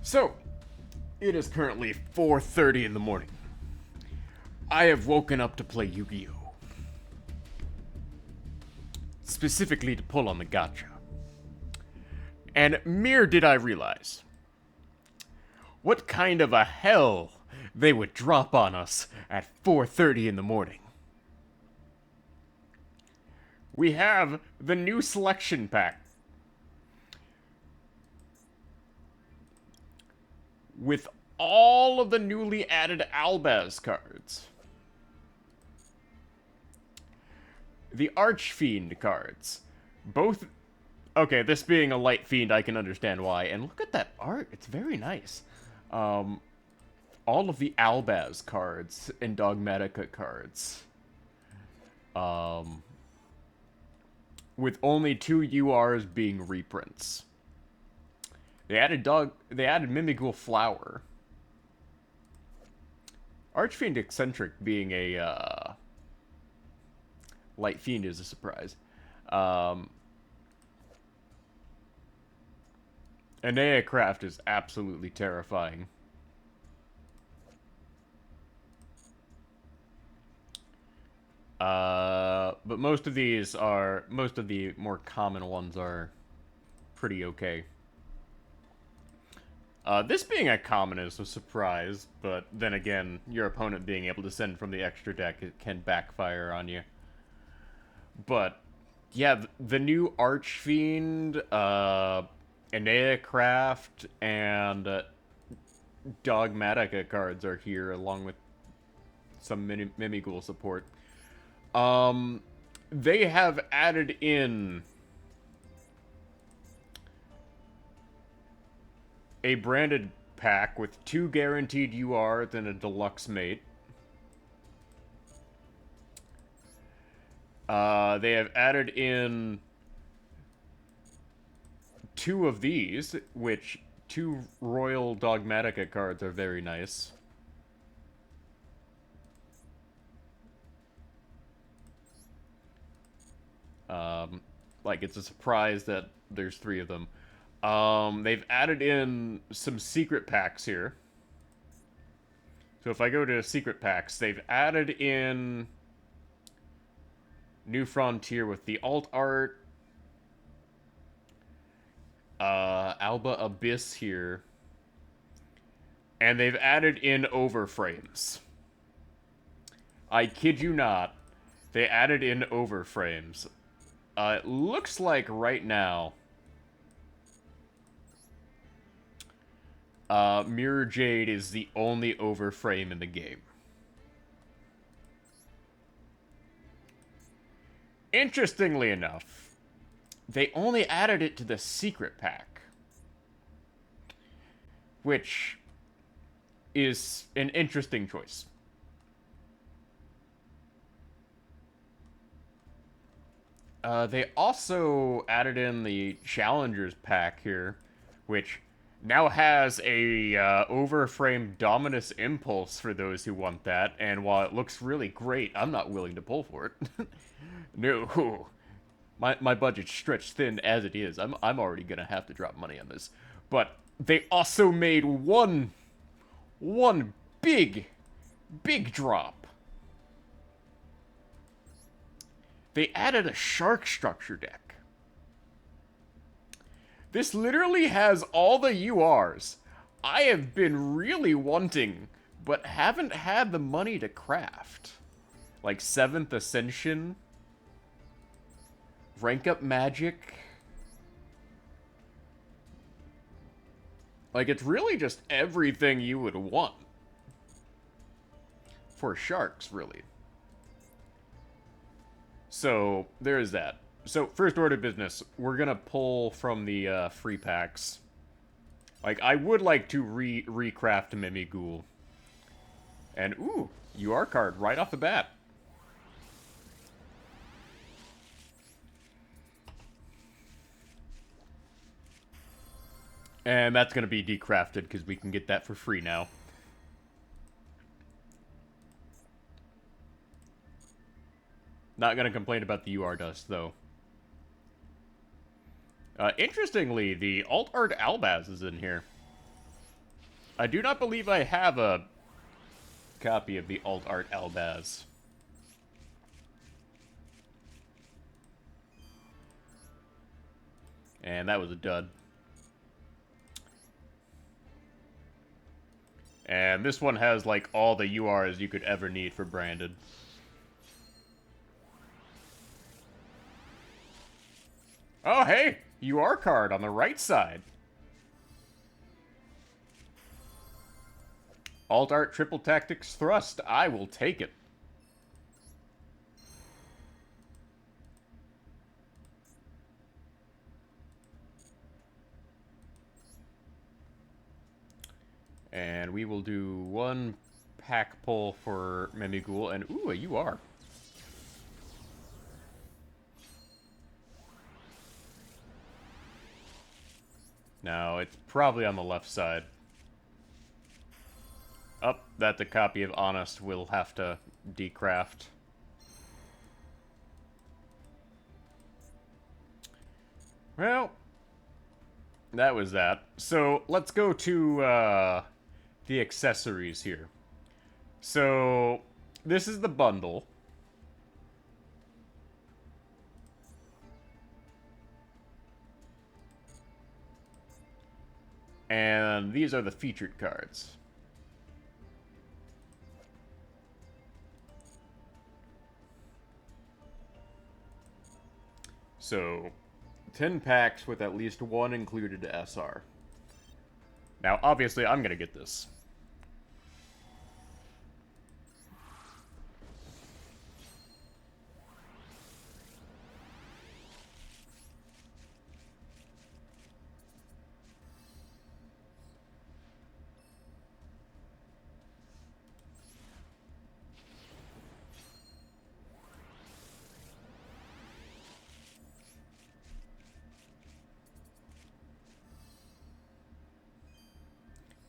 So, it is currently 4:30 in the morning. I have woken up to play Yu-Gi-Oh! Specifically to pull on the gacha. And mere did I realize what kind of a hell they would drop on us at 4:30 in the morning. We have the new selection pack with all of the newly added Albaz cards. The Archfiend cards. Both. Okay, this being a light fiend, I can understand why. And look at that art. It's very nice. All of the Albaz cards and Dogmatica cards. With only 2 URs being reprints. They added Mimigul Flower. Archfiend Eccentric being a light fiend is a surprise. Enneacraft is absolutely terrifying. But most of the more common ones are pretty okay. This being a common is a surprise, but then again, your opponent being able to send from the extra deck can backfire on you. But, yeah, the new Archfiend, Enneacraft, and Dogmatica cards are here, along with some Mimigul support. They have added in a branded pack with 2 guaranteed URs and a deluxe mate. They have added in 2 of these, which 2 Royal Dogmatica cards are very nice. Like, it's a surprise that there's 3 of them. They've added in some secret packs here. So if I go to secret packs, they've added in New Frontier with the alt art, Alba Abyss here, and they've added in overframes. I kid you not, they added in overframes. It looks like right now, Mirror Jade is the only overframe in the game. Interestingly enough, they only added it to the secret pack, which is an interesting choice. They also added in the Challengers pack here, which now has a overframe Dominus Impulse for those who want that, and while it looks really great, I'm not willing to pull for it. No. My budget's stretched thin as it is. I'm already gonna have to drop money on this. But they also made one big drop. They added a shark structure deck. This literally has all the URs I have been really wanting, but haven't had the money to craft. Like 7th Ascension, Rank Up Magic. Like, it's really just everything you would want. For sharks, really. So, there is that. So, first order of business, we're gonna pull from the free packs. Like, I would like to recraft Mimigul. And, ooh, UR card right off the bat. And that's gonna be decrafted, because we can get that for free now. Not gonna complain about the UR dust, though. Interestingly, the Alt Art Albaz is in here. I do not believe I have a copy of the Alt Art Albaz. And that was a dud. And this one has, like, all the URs you could ever need for branded. Oh, hey! UR card on the right side. Alt Art Triple Tactics Thrust. I will take it. And we will do one pack pull for Memigul, and ooh, a UR. No, it's probably on the left side. Up, that the copy of Honest will have to decraft. Well, that was that. So, let's go to, the accessories here. So, this is the bundle. And these are the featured cards. So, 10 packs with at least one included SR. Now, obviously, I'm gonna get this.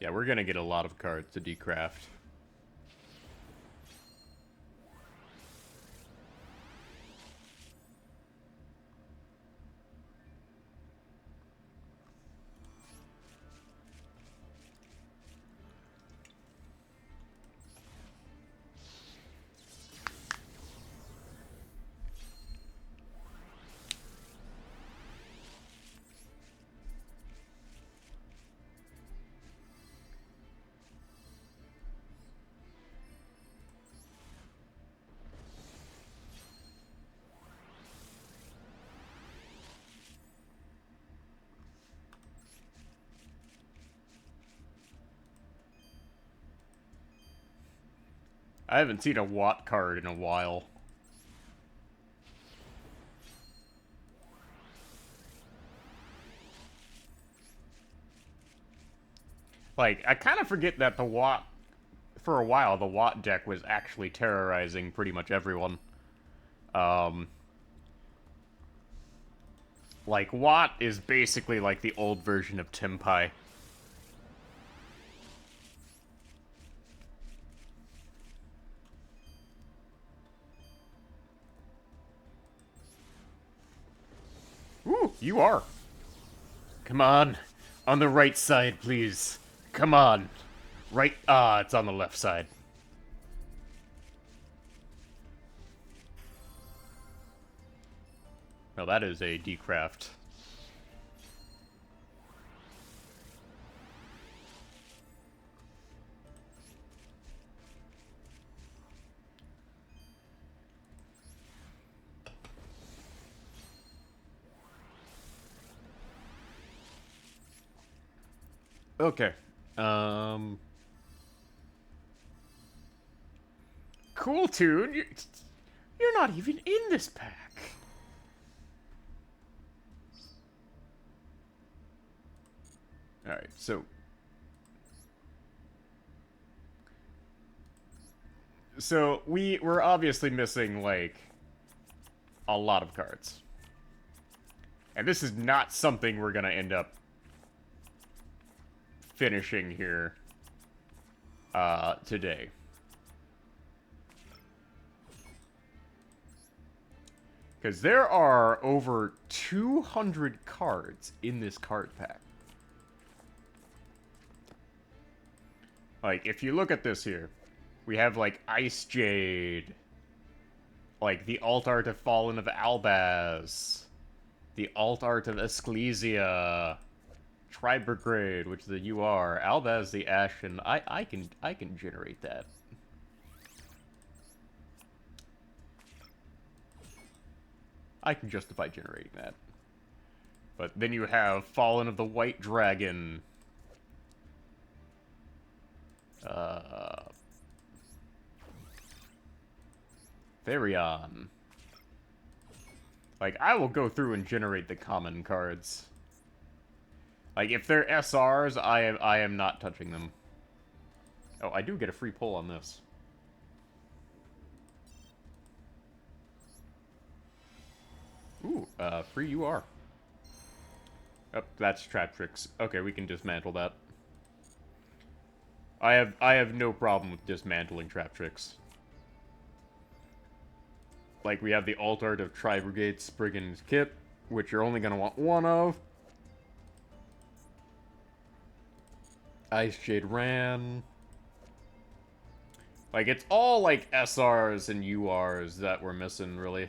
Yeah, we're gonna get a lot of cards to decraft. I haven't seen a Watt card in a while. Like, I kind of forget that the Watt, for a while, the Watt deck was actually terrorizing pretty much everyone. Like, Watt is basically like the old version of Timpai. Ooh, you are. Come on. On the right side, please. Come on. Right. Ah, it's on the left side. Well, that is a decraft. Okay. Cool tune. You're not even in this pack. Alright, so... So, we're obviously missing, like, a lot of cards. And this is not something we're gonna end up finishing here today. Because there are over 200 cards in this card pack. Like, if you look at this here, we have, like, Ice Jade, like, the Alt Art of Fallen of Albaz, the Alt Art of Esclesia, Tribergrade, which is the UR, Albaz the Ashen. I can generate that. I can justify generating that. But then you have Fallen of the White Dragon. Therion. Like, I will go through and generate the common cards. Like, if they're SRs, I am not touching them. Oh, I do get a free pull on this. Ooh, free UR. Oh, that's Trap Tricks. Okay, we can dismantle that. I have no problem with dismantling Trap Tricks. Like, we have the Alt Art of Tri-Brigade Spriggan's Kip, which you're only gonna want one of. Ice Jade Ran. Like, it's all, like, SRs and URs that we're missing, really.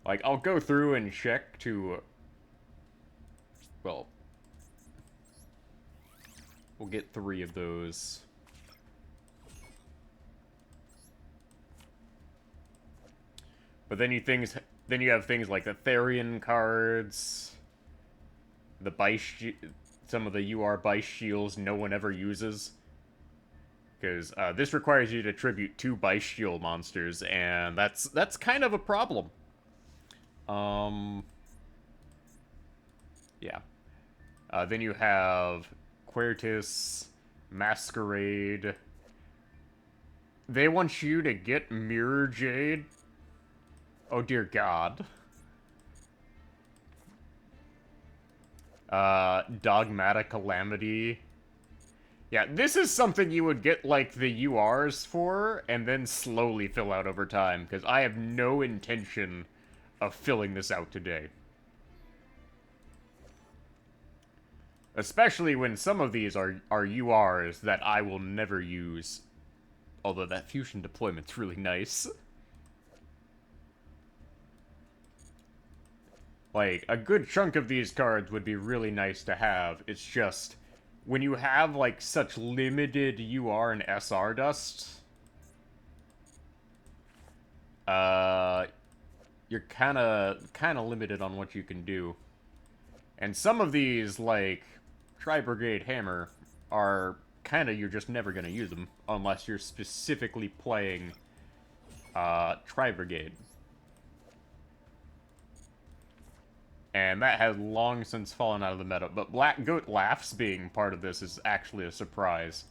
Like, I'll go through and check to... Well... We'll get 3 of those. But then you have things like the Therion cards, the Bice, some of the UR Bice shields no one ever uses. Because this requires you to tribute 2 Bice shield monsters, and that's kind of a problem. Yeah. Then you have Quertus, Masquerade. They want you to get Mirror Jade. Oh dear God. Dogmatic Calamity. Yeah, this is something you would get, like, the URs for, and then slowly fill out over time, because I have no intention of filling this out today. Especially when some of these are URs that I will never use. Although that fusion deployment's really nice. Like, a good chunk of these cards would be really nice to have. It's just, when you have, like, such limited UR and SR dust, you're kinda limited on what you can do. And some of these, like, Tri-Brigade Hammer, are kinda, you're just never gonna use them, unless you're specifically playing, Tri-Brigade. And that has long since fallen out of the meta. But Black Goat Laughs being part of this is actually a surprise.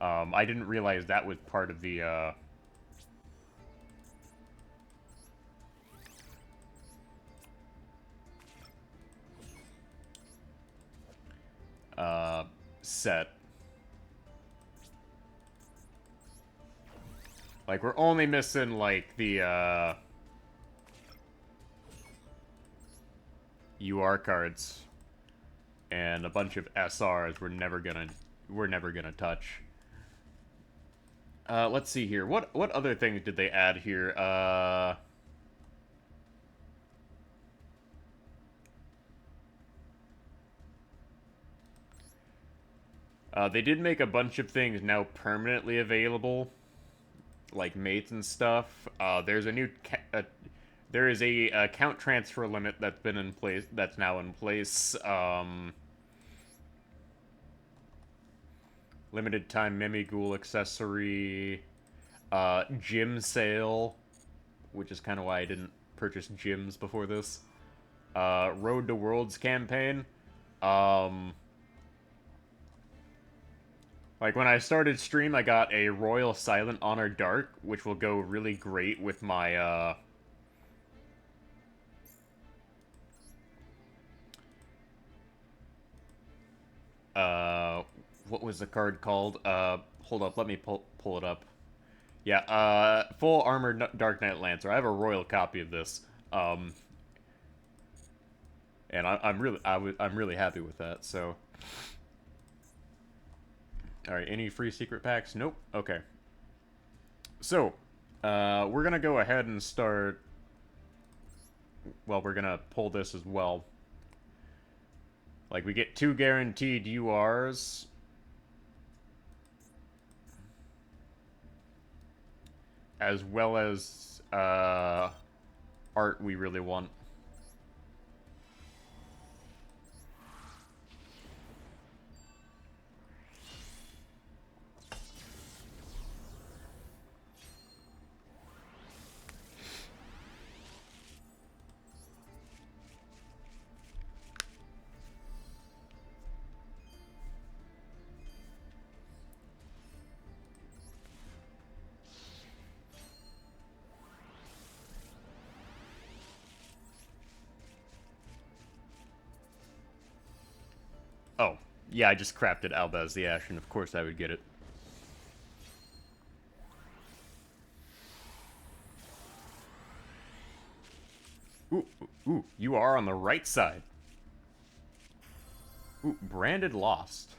I didn't realize that was part of the, set. Like, we're only missing, like, the, UR cards and a bunch of SRs we're never gonna touch. Let's see here. What other things did they add here? They did make a bunch of things now permanently available, like mates and stuff. There's a new there is a count transfer limit that's been in place. That's now in place. Limited time Mimighoul accessory. Gym sale, which is kind of why I didn't purchase gyms before this. Road to Worlds campaign. Like, when I started stream, I got a Royal Silent Honor Dark, which will go really great with my, what was the card called? Hold up, let me pull it up. Yeah, Full Armor Dark Knight Lancer. I have a royal copy of this. And I'm really happy with that, so... Alright, any free secret packs? Nope. Okay. So, we're gonna go ahead and start... Well, we're gonna pull this as well. Like, we get 2 guaranteed URs. As well as, art we really want. Oh, yeah, I just crafted Albaz the Ashen. Of course I would get it. Ooh, ooh, you are on the right side. Ooh, branded lost.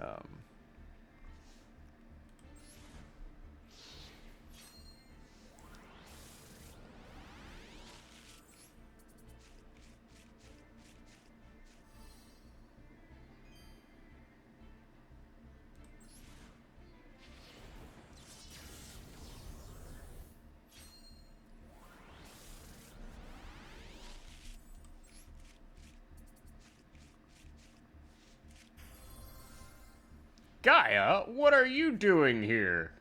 Um, Gaia, what are you doing here?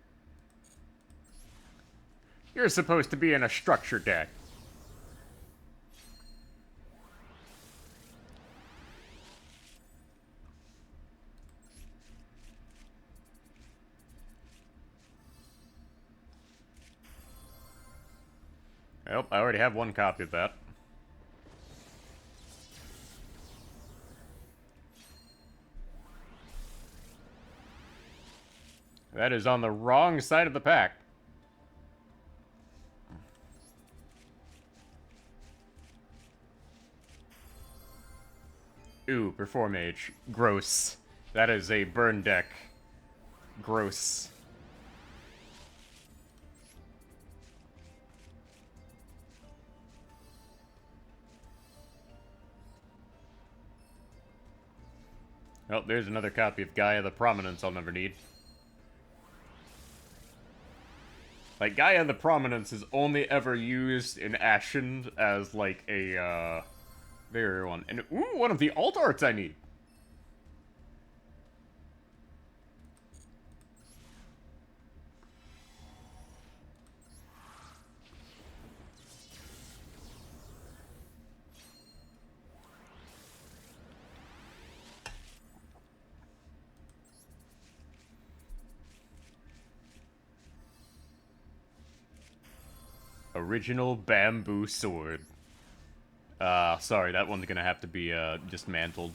You're supposed to be in a structure deck. Well, I already have 1 copy of that. That is on the wrong side of the pack. Ooh, Perform Age. Gross. That is a burn deck. Gross. Oh, there's another copy of Gaia the Prominence I'll never need. Like, Gaia the Prominence is only ever used in Ashen as, like, a, barrier one. And, ooh, one of the alt arts I need! Original bamboo sword. Sorry, that one's gonna have to be, dismantled.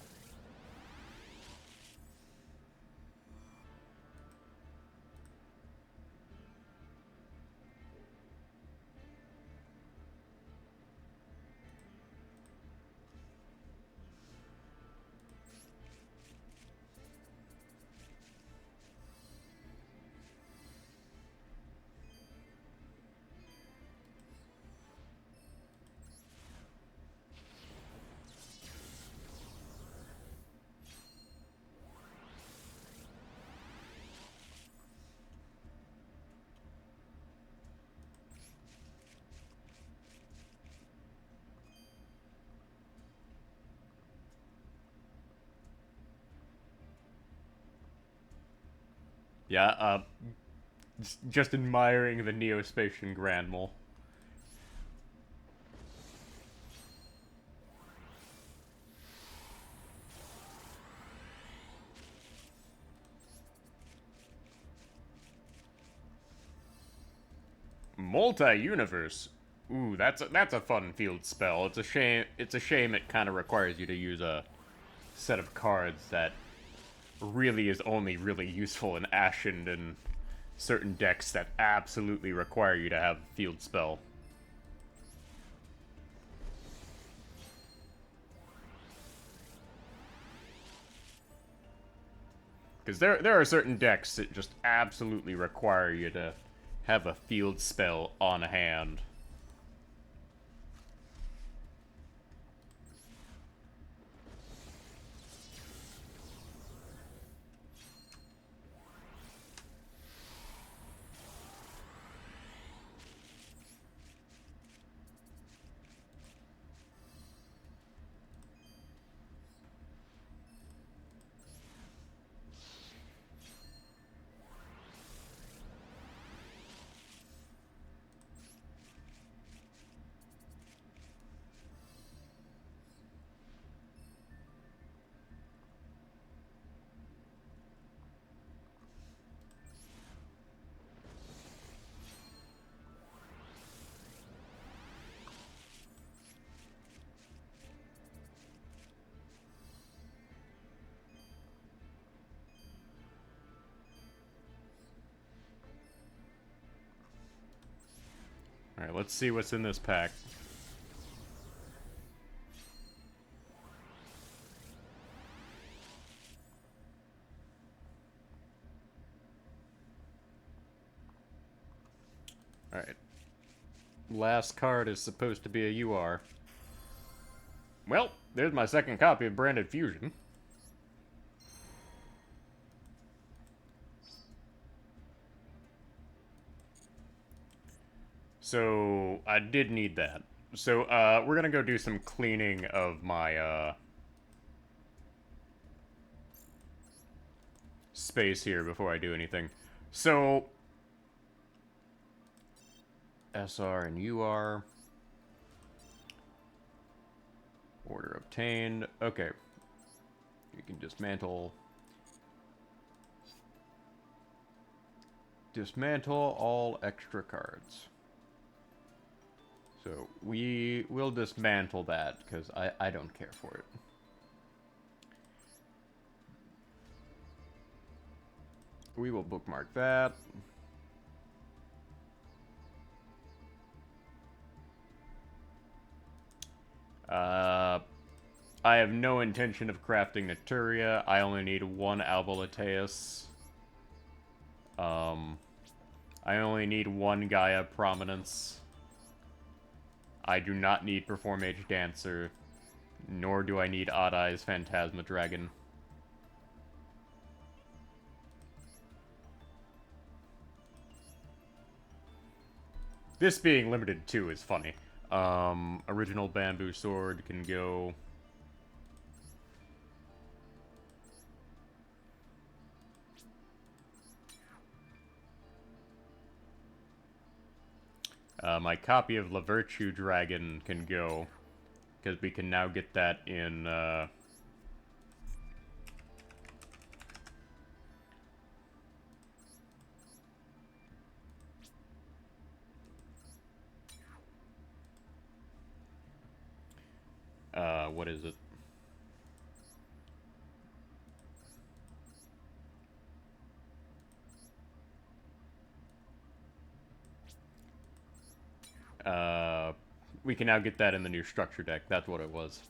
Yeah, just admiring the Neospacian Grand Mole. Multi-universe. Ooh, that's a fun field spell. It's a shame. It's a shame it kind of requires you to use a set of cards that really is only really useful in Ashen and certain decks that absolutely require you to have field spell. Because there are certain decks that just absolutely require you to have a field spell on hand. Alright, let's see what's in this pack. Alright. Last card is supposed to be a UR. Well, there's my second copy of Branded Fusion. So, I did need that. So, we're gonna go do some cleaning of my, space here before I do anything. So, SR and UR. Order obtained. Okay. You can dismantle. Dismantle all extra cards. So we will dismantle that because I don't care for it. We will bookmark that. I have no intention of crafting Naturia. I only need one Alboliteus. I only need one Gaia Prominence. I do not need Perform Age Dancer, nor do I need Odd Eyes Phantasma Dragon. This being limited too is funny. Original Bamboo Sword can go. My copy of La Virtue Dragon can go, because we can now get that in, what is it? We can now get that in the new structure deck. That's what it was.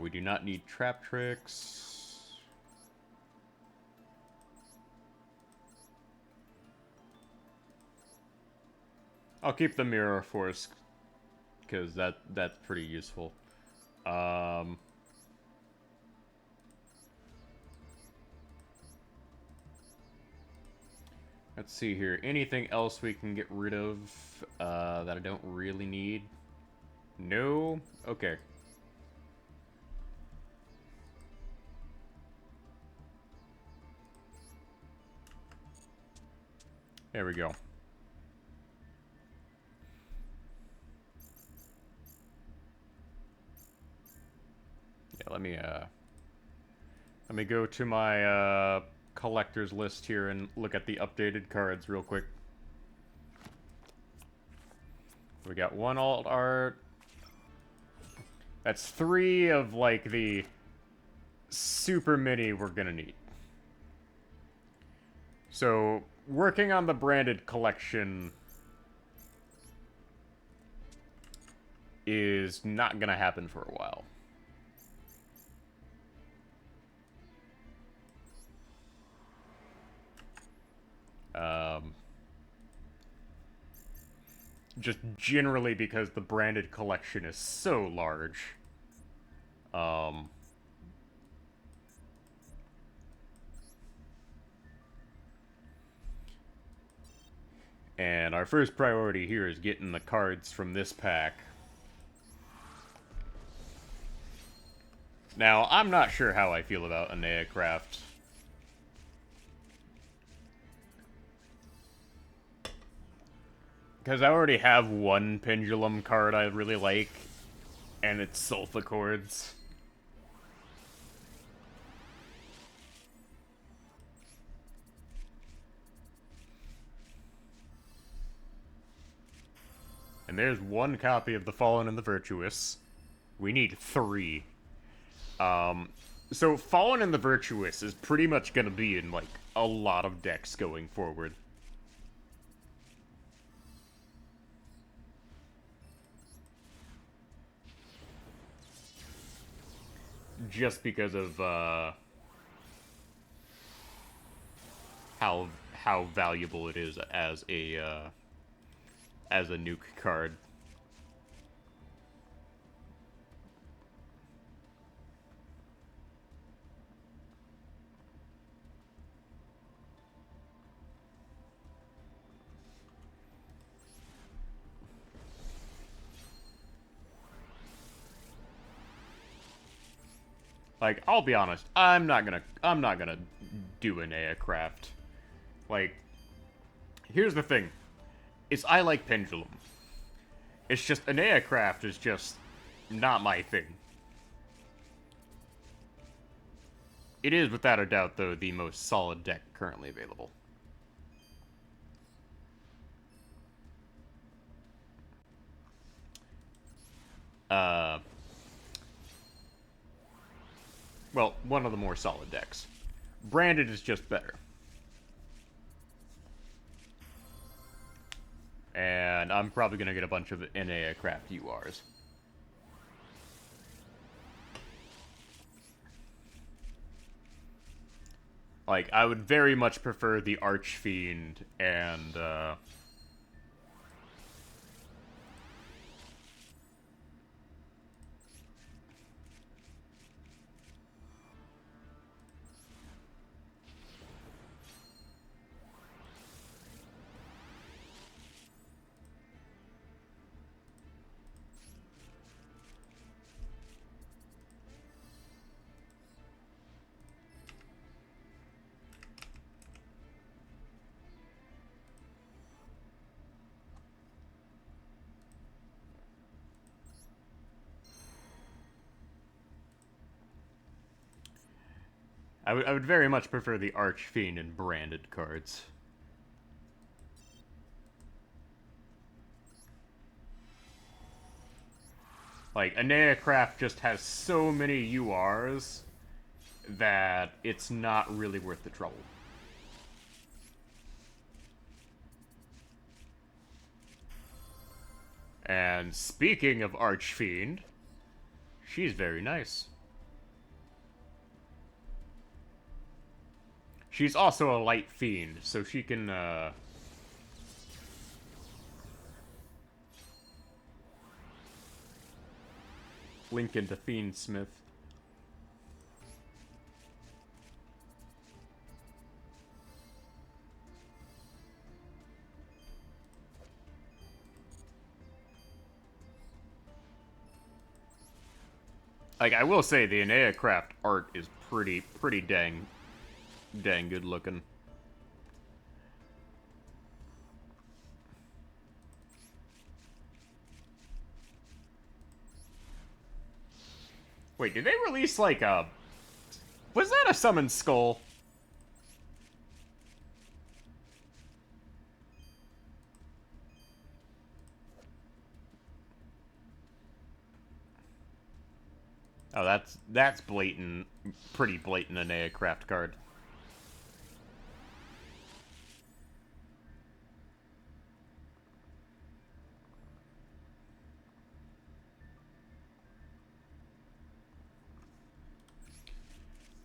We do not need Trap Tricks. I'll keep the Mirror Force, because that's pretty useful. Let's see here. Anything else we can get rid of that I don't really need? No? Okay. There we go. Yeah, let me go to my collector's list here and look at the updated cards real quick. We got one alt art. That's 3 of, like, the super mini we're gonna need. So, working on the branded collection is not gonna happen for a while. Just generally because the branded collection is so large. And our first priority here is getting the cards from this pack. Now, I'm not sure how I feel about Enneacraft. Because I already have one Pendulum card I really like, and it's Sulfa Chords. And there's one copy of the Fallen and the Virtuous. We need 3. So Fallen and the Virtuous is pretty much gonna be in, like, a lot of decks going forward. Just because of, how valuable it is as a nuke card. Like, I'll be honest, I'm not gonna do an Enneacraft. Like, here's the thing. Is I like Pendulum. It's just, Enneacraft is just not my thing. It is, without a doubt, though, the most solid deck currently available. Well, one of the more solid decks. Branded is just better. And I'm probably going to get a bunch of Enneacraft URs. Like, I would very much prefer the Archfiend and, I would very much prefer the Archfiend and branded cards. Like, Enneacraft just has so many URs that it's not really worth the trouble. And speaking of Archfiend, she's very nice. She's also a light fiend, so she can, link into Fiendsmith. Like, I will say, the Enneacraft art is pretty dang good looking. Wait, did they release, like, a... Was that a Summoned Skull? Oh, that's blatant, pretty blatant Enneacraft card.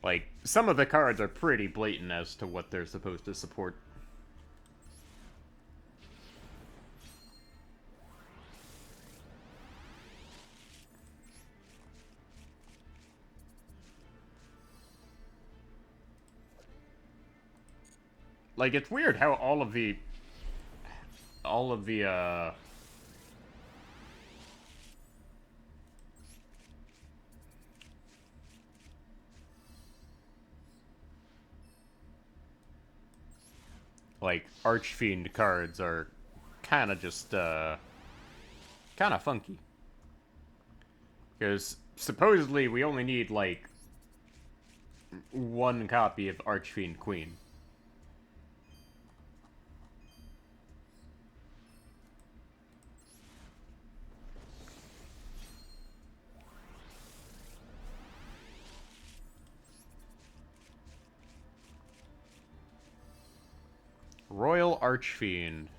Like, some of the cards are pretty blatant as to what they're supposed to support. Like, it's weird how all of the like, Archfiend cards are kind of just, kind of funky. Because supposedly we only need, like, one copy of Archfiend Queen. Royal Archfiend.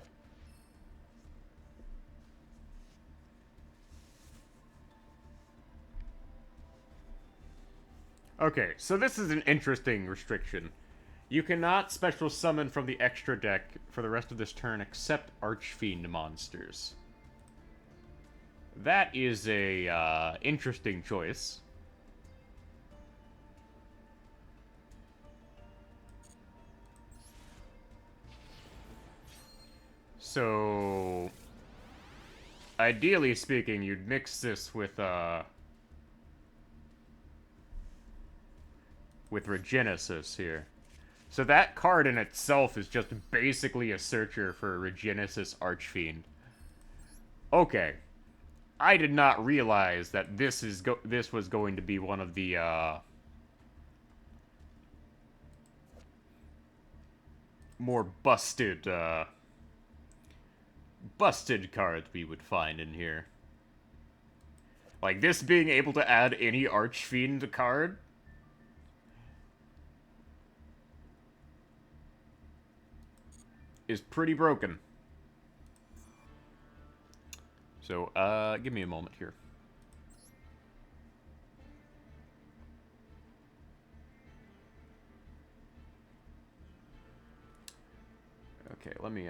Okay, so this is an interesting restriction. You cannot special summon from the extra deck for the rest of this turn except Archfiend monsters. That is a interesting choice. So, ideally speaking, you'd mix this with Regenesis here. So that card in itself is just basically a searcher for Regenesis Archfiend. Okay. I did not realize that this was going to be one of the more busted cards we would find in here. Like, this being able to add any Archfiend card is pretty broken. So, give me a moment here. Okay, let me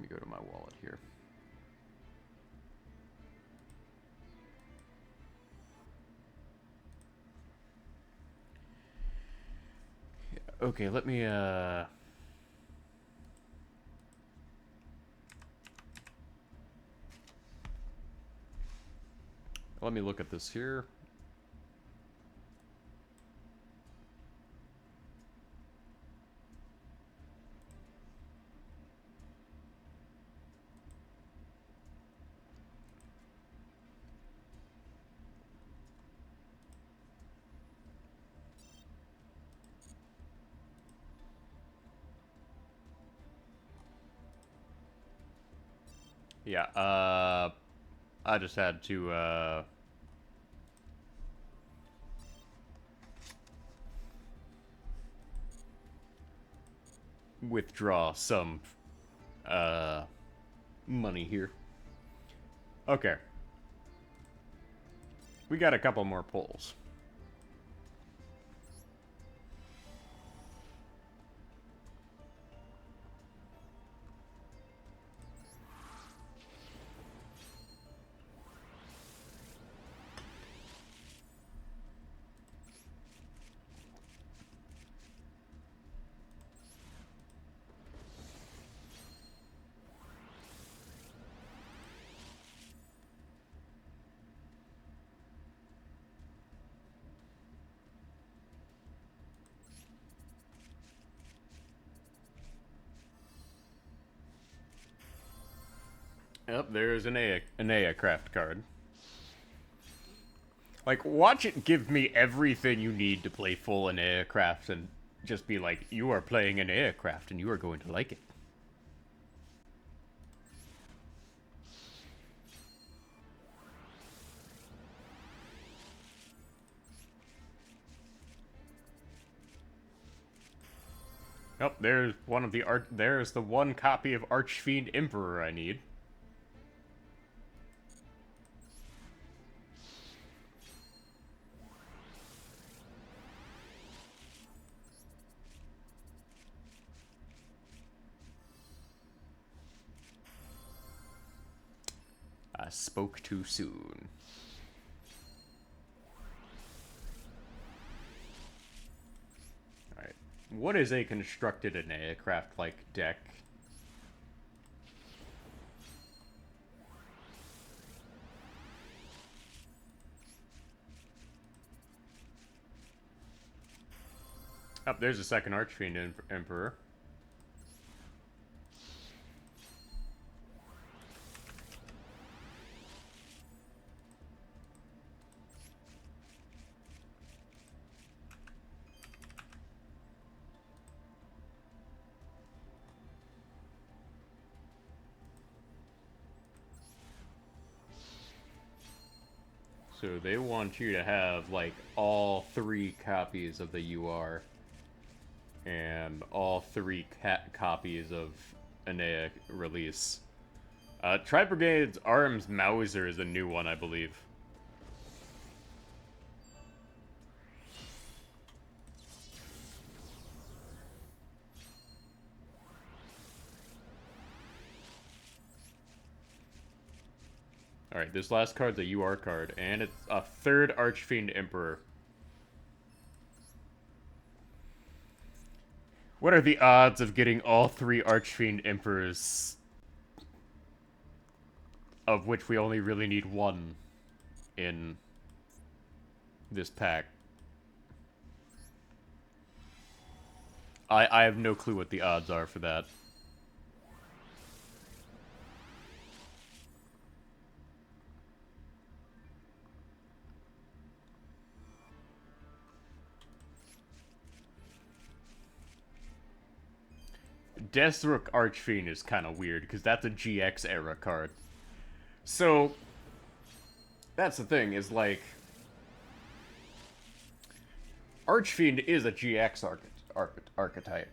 go to my wallet here. Okay, let me look at this here. Yeah, I just had to, withdraw some, money here. Okay. We got a couple more polls. Yep, there's an Enneacraft card. Like, watch it give me everything you need to play full Enneacraft and just be like, you are playing Enneacraft and you are going to like it. Oh, there's one of the there's the one copy of Archfiend Emperor I need. I spoke too soon. Alright. What is a constructed Enneacraft-like deck? Oh, there's a second Archfiend Emperor. So they want you to have, like, all 3 copies of the UR and all 3 copies of Enea release. Tri-Brigade's Arms Mauser is a new one, I believe. Alright, this last card's a UR card, and it's a 3rd Archfiend Emperor. What are the odds of getting all 3 Archfiend Emperors, of which we only really need 1 in this pack? I have no clue what the odds are for that. Deathstroke Archfiend is kind of weird, because that's a GX era card. So, that's the thing, is like... Archfiend is a GX archetype.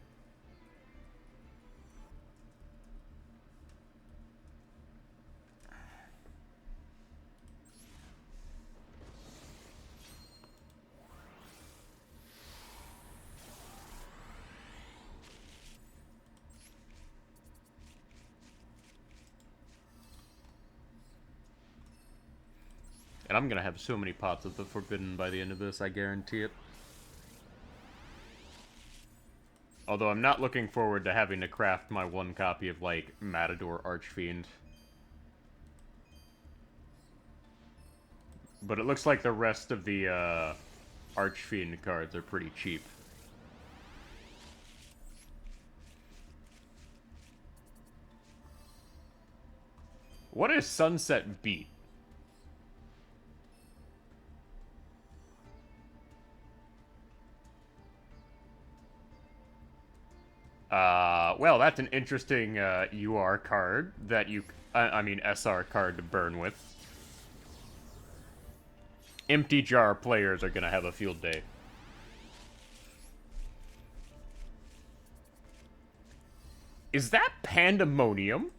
And I'm gonna have so many pots of the Forbidden by the end of this, I guarantee it. Although I'm not looking forward to having to craft my 1 copy of, like, Matador Archfiend. But it looks like the rest of the, Archfiend cards are pretty cheap. What is Sunset Beat? Well, that's an interesting, UR card that you... I mean, SR card to burn with. Empty Jar players are gonna have a field day. Is that Pandemonium?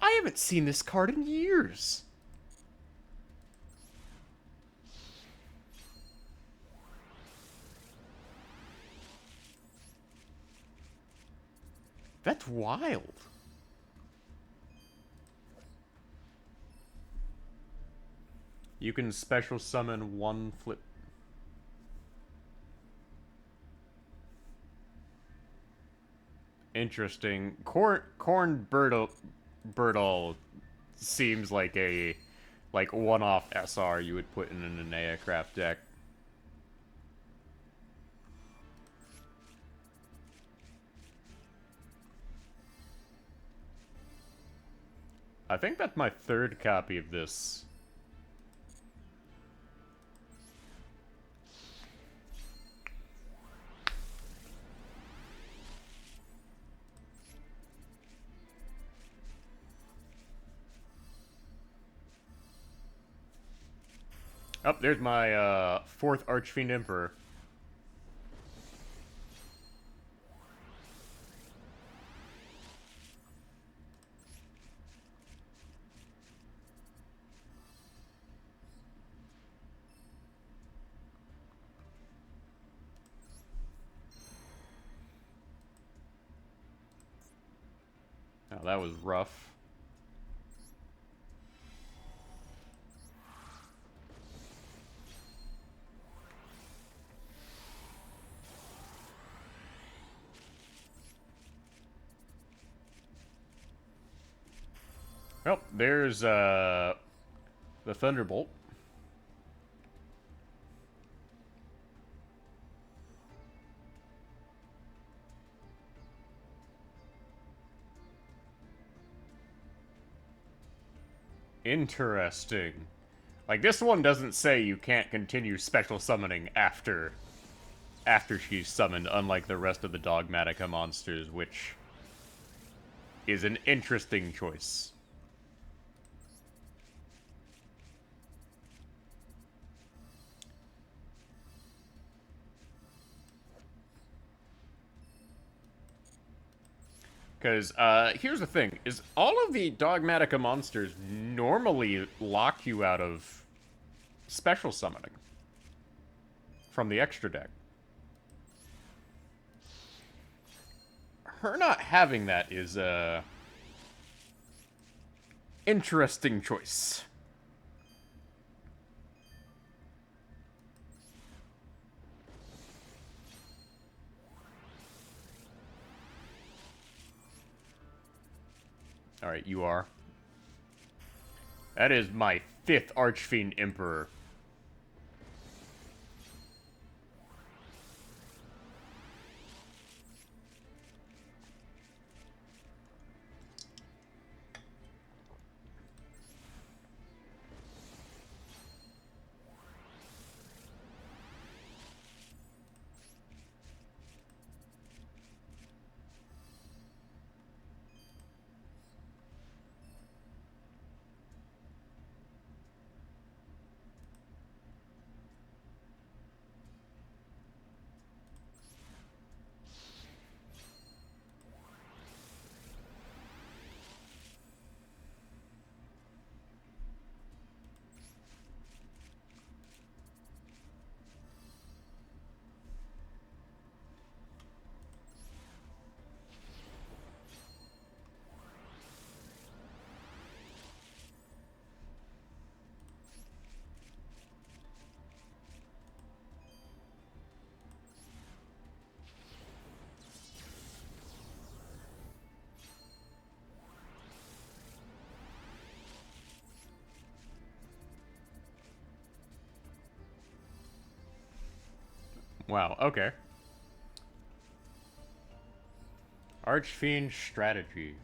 I haven't seen this card in years. That's wild. You can special summon 1 flip. Interesting. Corn Birdle seems like a one-off SR you would put in an Enneacraft deck. I think that's my 3rd copy of this. Oh, there's my 4th Archfiend Emperor. that was rough. Well, there's the Thunderbolt. Interesting. Like, this one doesn't say you can't continue special summoning after she's summoned, unlike the rest of the Dogmatica monsters, which is an interesting choice. Because, here's the thing, is all of the Dogmatica monsters normally lock you out of special summoning from the extra deck. Her not having that is a interesting choice. Alright, you are. That is my 5th Archfiend Emperor. Wow, okay. Archfiend strategy.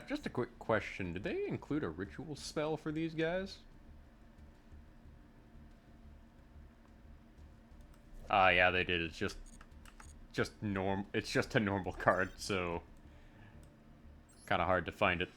Just a quick question. Did they include a ritual spell for these guys? Yeah, they did. It's it's just a normal card, so kind of hard to find it.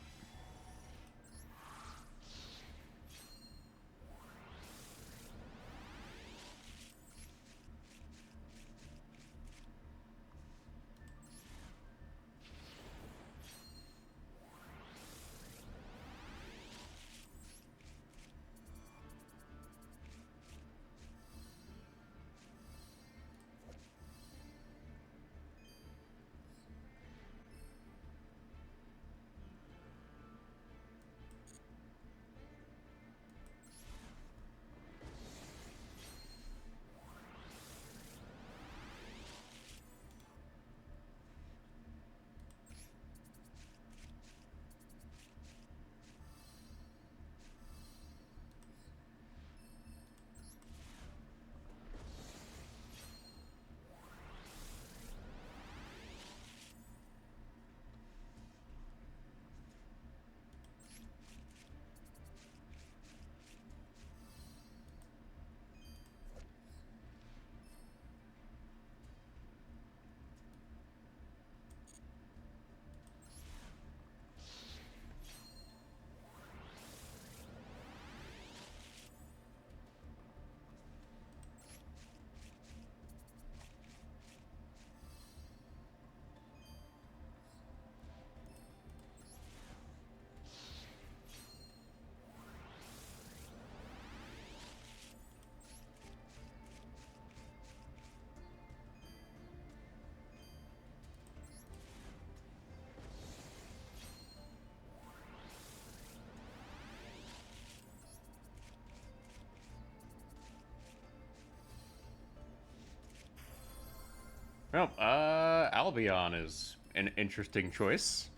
Well, Albion is an interesting choice.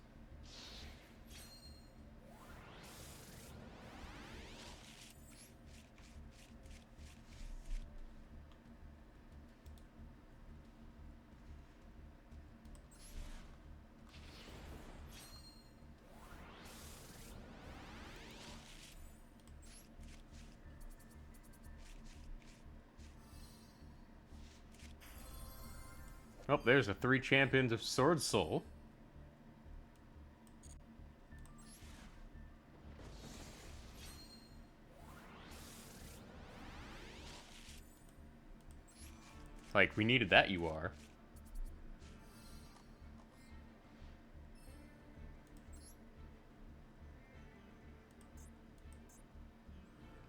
Oh, there's the 3 champions of Sword Soul. Like, we needed that, you are.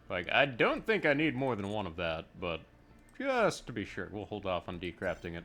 Like, I don't think I need more than one of that, but just to be sure, we'll hold off on decrafting it.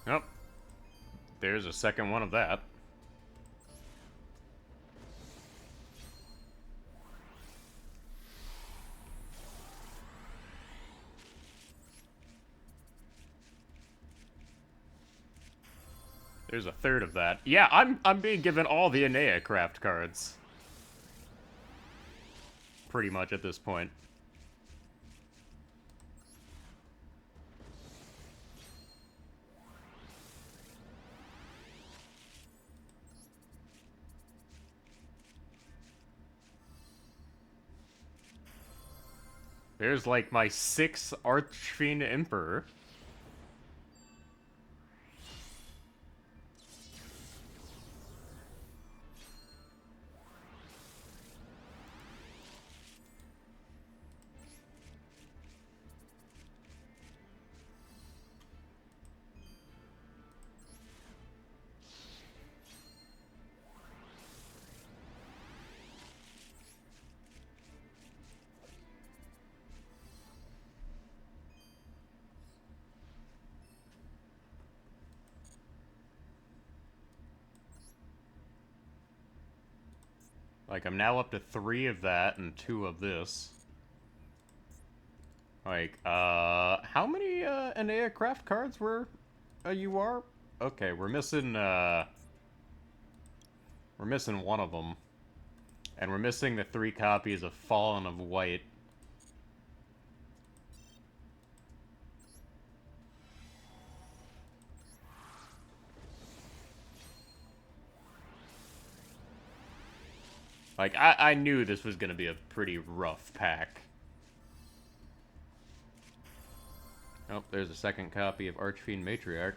Oh, there's a second one of that. There's a third of that. Yeah, I'm being given all the Enneacraft cards. Pretty much at this point. There's like my 6th Archfiend Emperor. Like, I'm now up to 3 of that and 2 of this. Like, how many, Enneacraft cards were you are? Okay, we're missing one of them. And we're missing the 3 copies of Fallen of White. Like, I knew this was gonna be a pretty rough pack. Oh, there's a second copy of Archfiend Matriarch.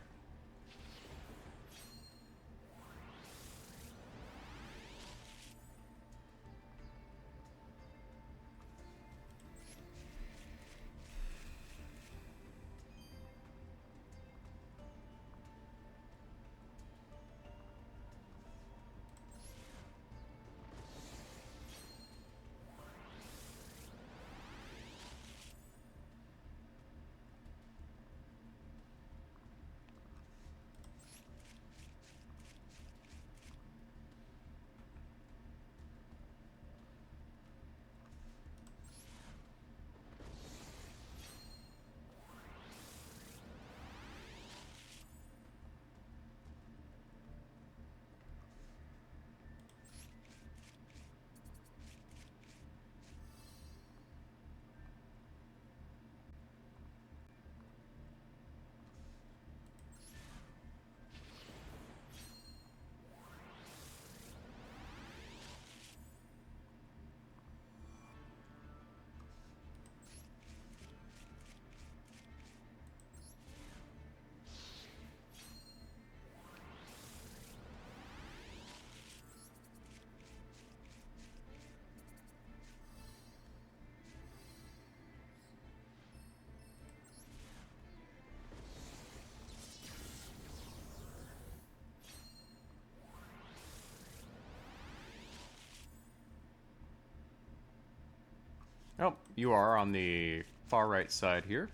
Oh, you are on the far right side here.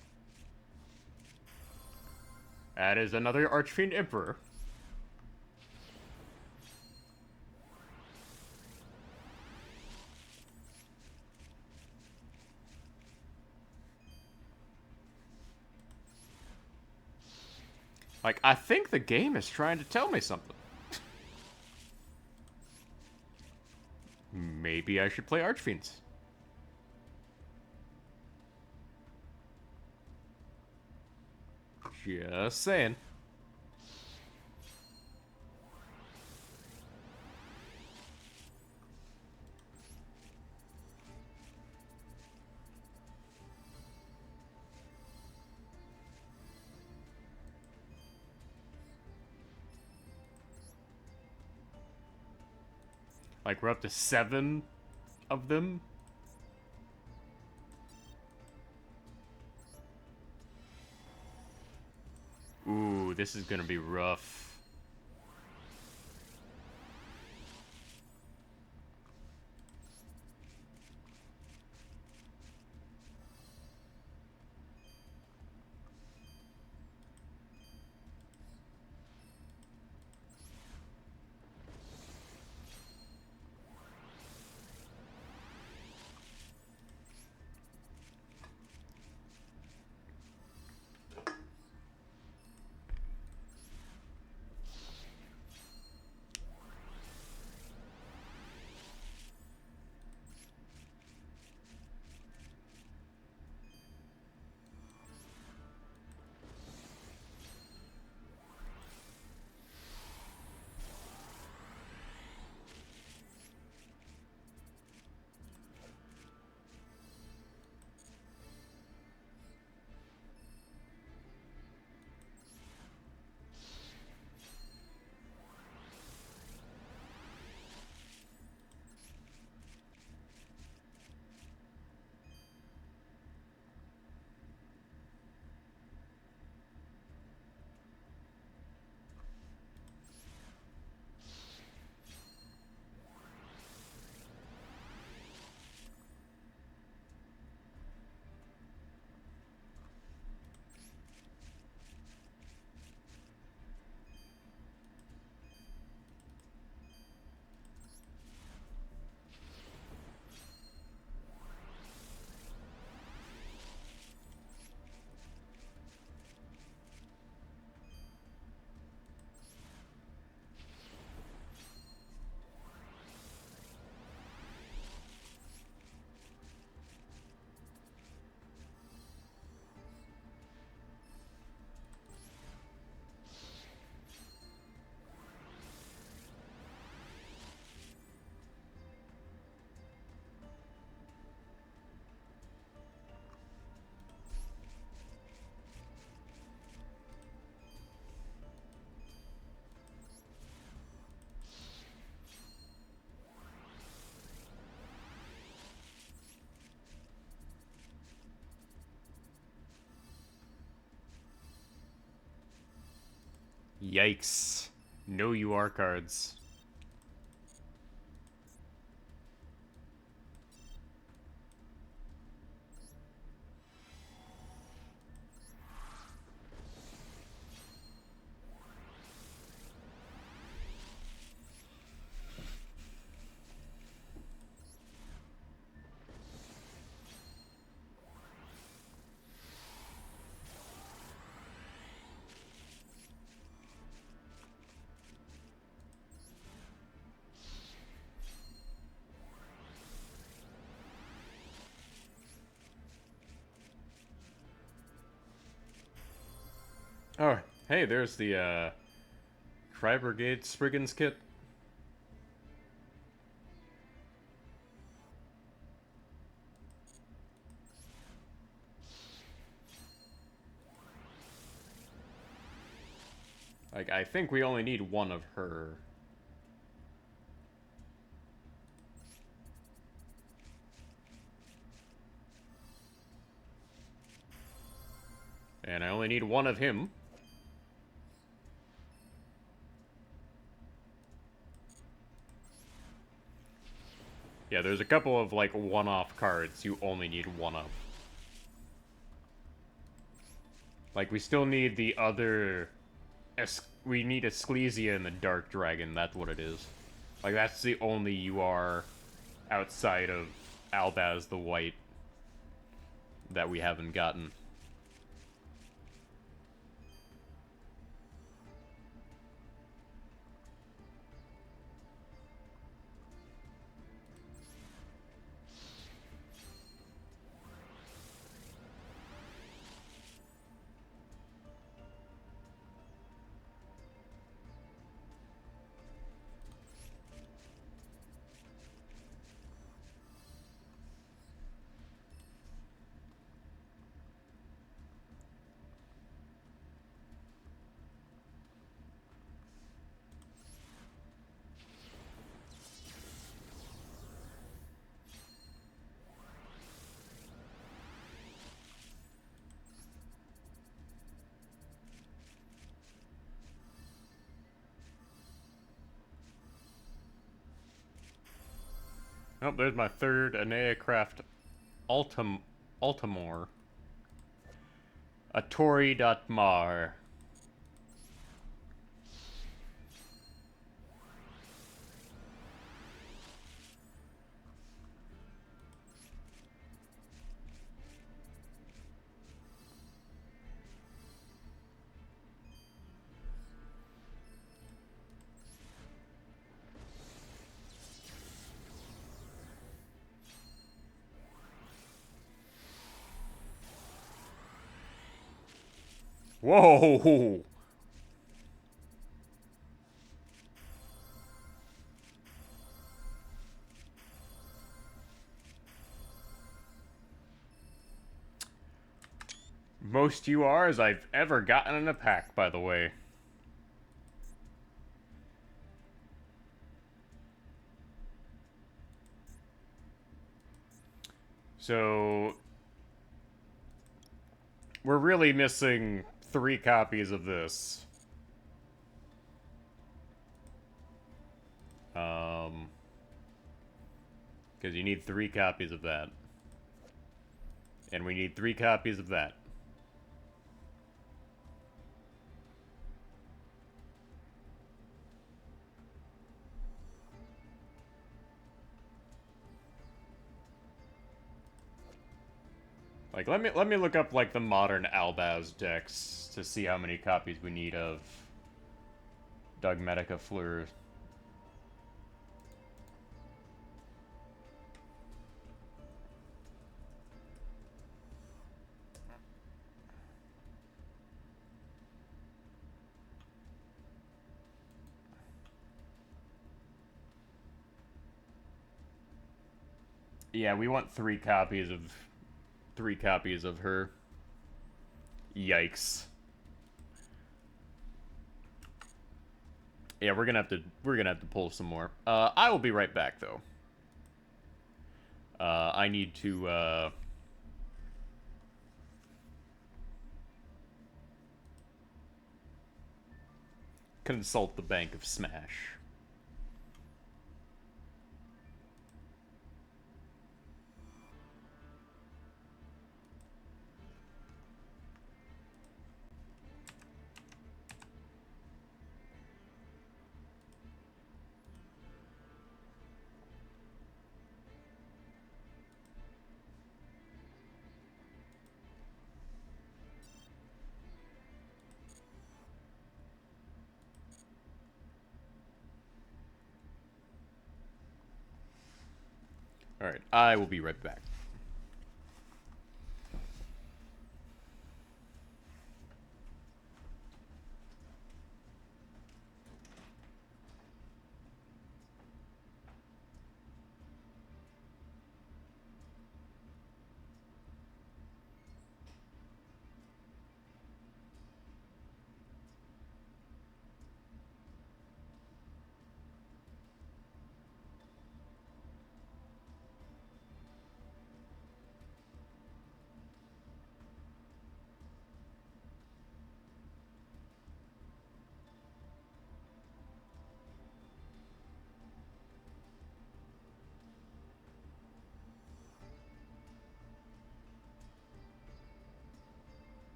That is another Archfiend Emperor. Like, I think the game is trying to tell me something. Maybe I should play Archfiends. Just saying. Like, we're up to 7 of them. Ooh, this is gonna be rough. Yikes. No you are cards. Oh, hey, there's the, Cry Brigade Spriggans kit. Like, I think we only need one of her. And I only need one of him. Yeah, there's a couple of, like, one-off cards you only need one of. Like, we still need the other... we need a Skleesia and the Dark Dragon, that's what it is. Like, that's the only UR outside of Albaz the White that we haven't gotten. Oh, there's my third Enneacraft Altamore. A Tori.mar. Whoa! Most URs I've ever gotten in a pack, by the way. So... we're really missing 3 copies of this. Because you need 3 copies of that. And we need 3 copies of that. Like, let me look up, like, the modern Albaz decks to see how many copies we need of Dogmatica Fleur. Yeah, we want 3 copies of her. Yikes. Yeah, we're gonna have to pull some more. I will be right back though. I need to consult the Bank of Smash. Alright, I will be right back.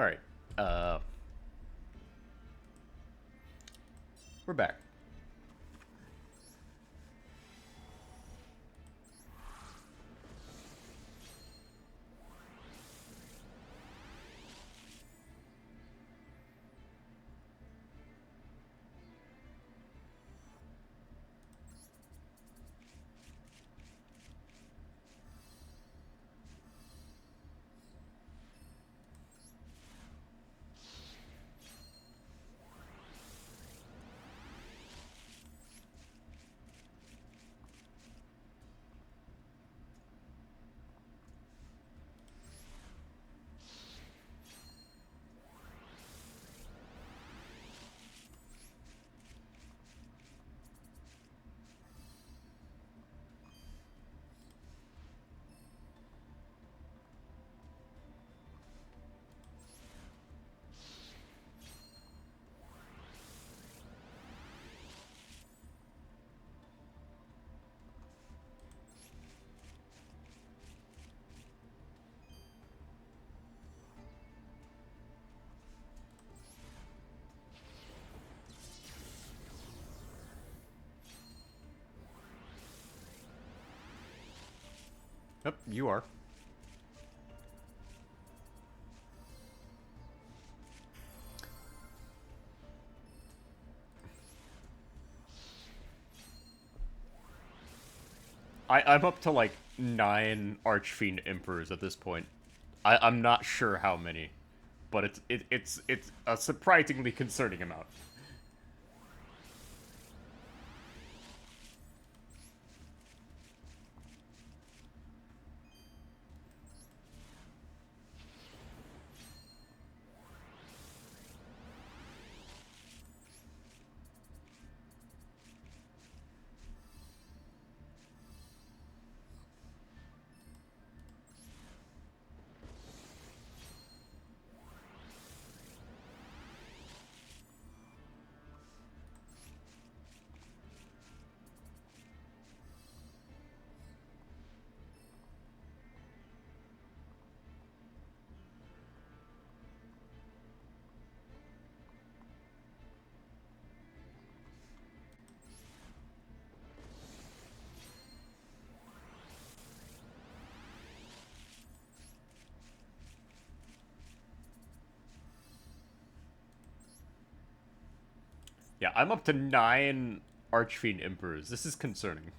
Alright. We're back. Yep, you are. I'm up to like 9 Archfiend Emperors at this point. I'm not sure how many, but it's a surprisingly concerning amount. Yeah, I'm up to 9 Archfiend Emperors. This is concerning.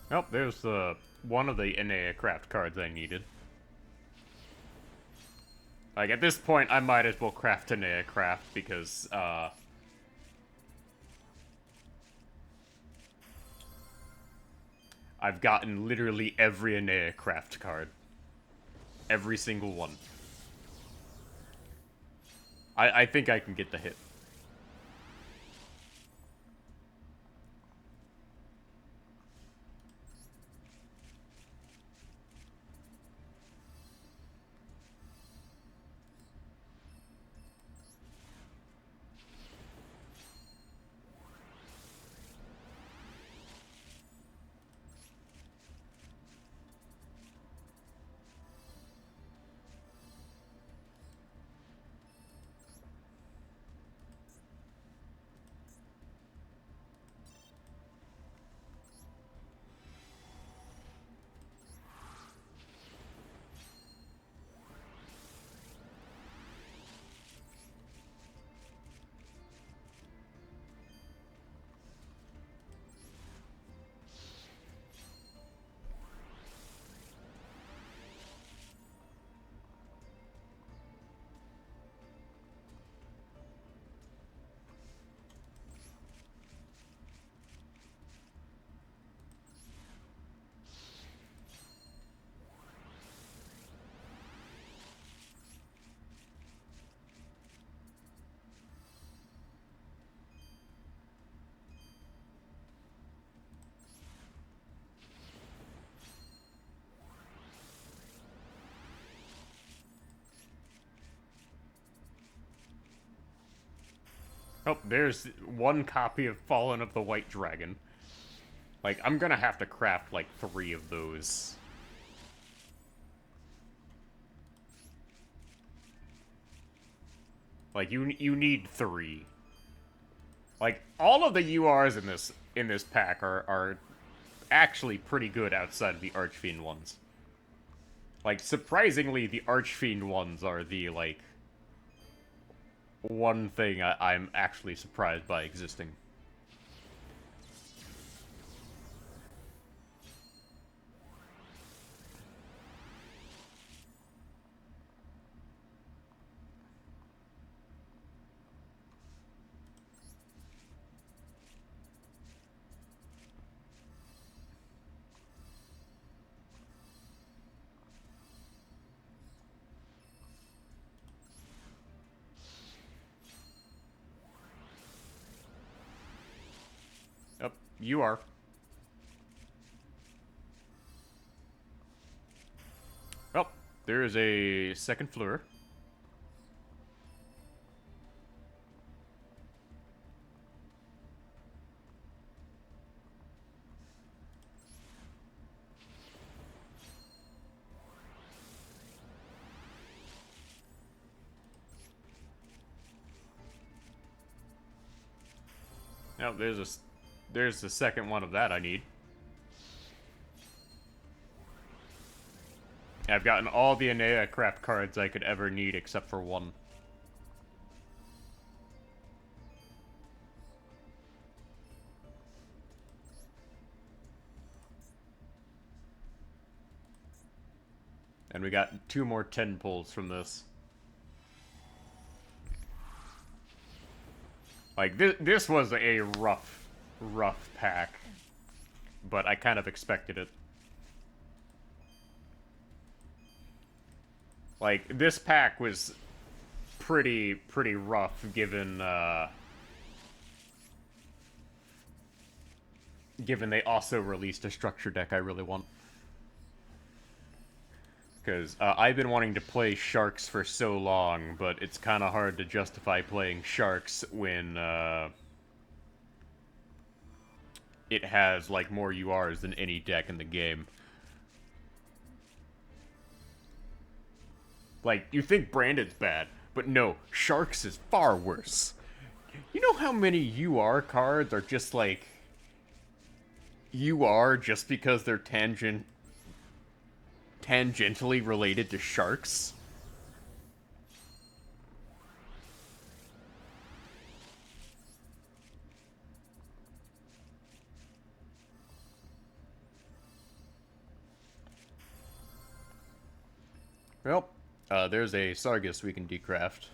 Oh, there's one of the Enneacraft cards I needed. Like, at this point, I might as well craft Enneacraft because, I've gotten literally every Enneacraft card. Every single one. I think I can get the hit. Oh, there's one copy of Fallen of the White Dragon. Like, I'm gonna have to craft, like, 3 of those. Like, you need 3. Like, all of the URs in this pack are actually pretty good outside of the Archfiend ones. Like, surprisingly, the Archfiend ones are the, like, one thing I'm actually surprised by existing. Oh, you are. Oh, there is a second floor. Now there's the second one of that I need. I've gotten all the Enneacraft cards I could ever need except for one. And we got 2 more 10 pulls from this. Like, this was a rough pack. But I kind of expected it. Like, this pack was pretty rough given, given they also released a structure deck I really want. Because I've been wanting to play Sharks for so long, but it's kind of hard to justify playing Sharks when it has, like, more URs than any deck in the game. Like, you think Branded's bad, but no, Sharks is far worse. You know how many UR cards are just, like, UR just because they're tangentially related to Sharks? Well, there's a Sargus we can decraft.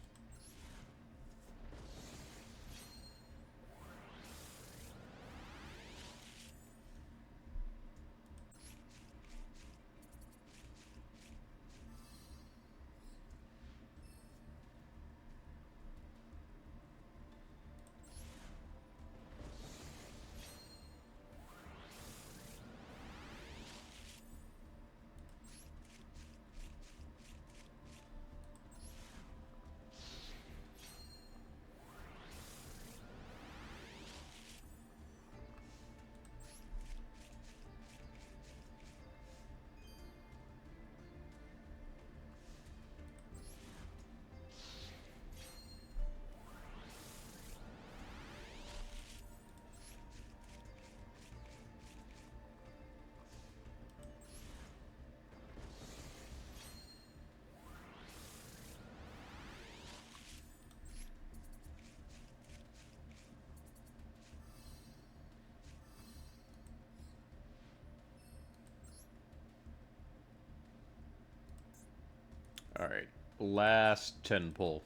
Alright. Last 10 pull.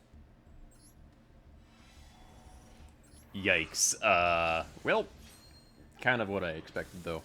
Yikes. Well, kind of what I expected, though.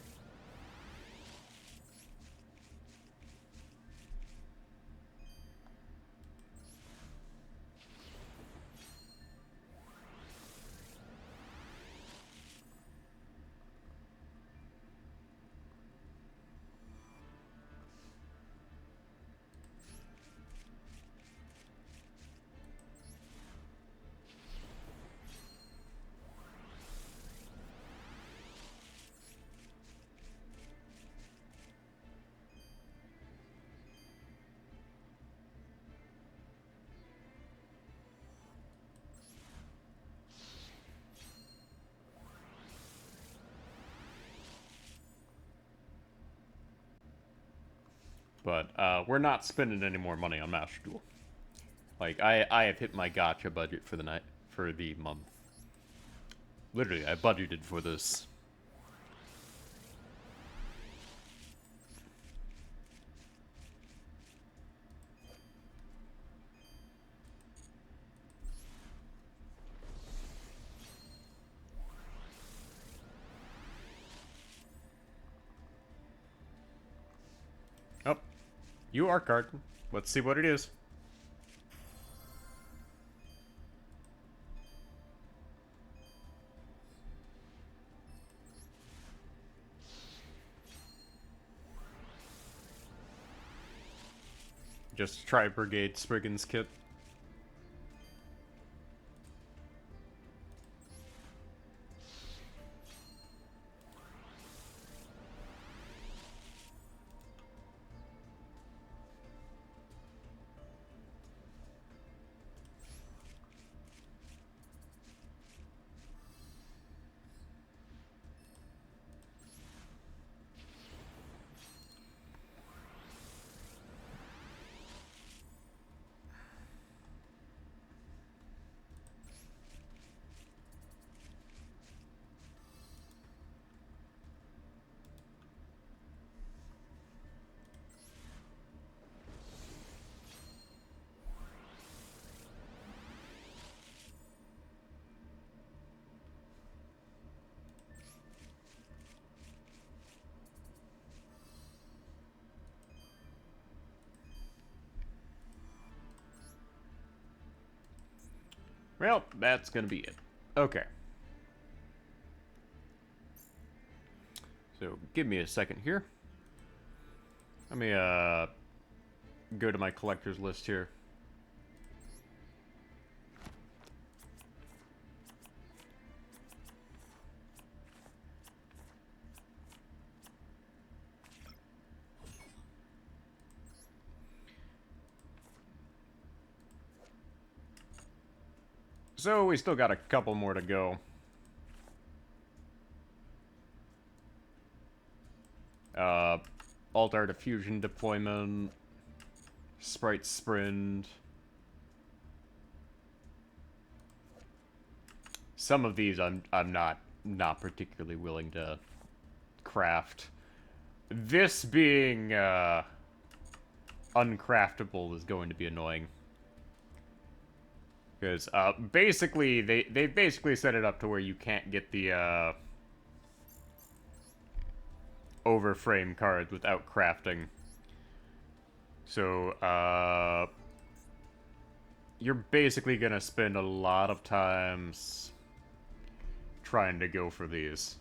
But we're not spending any more money on Master Duel. Like, I have hit my gacha budget for the night, for the month. Literally, I budgeted for this. Oh, you are card. Let's see what it is. Just try Brigade Spriggan's kit. Well, that's gonna be it. Okay. So, give me a second here. Let me, go to my collector's list here. So, we still got a couple more to go. Alt-Art Diffusion Deployment, Sprite Sprint. Some of these I'm not particularly willing to craft. This being uncraftable is going to be annoying. Because basically they basically set it up to where you can't get the overframe cards without crafting. So you're basically gonna spend a lot of times trying to go for these.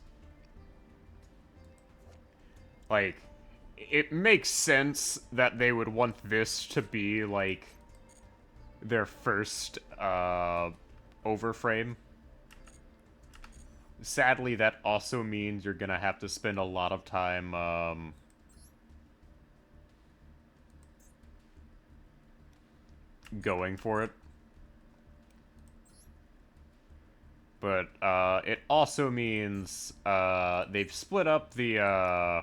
Like, it makes sense that they would want this to be like their first overframe. Sadly, that also means you're gonna have to spend a lot of time going for it. But it also means they've split up the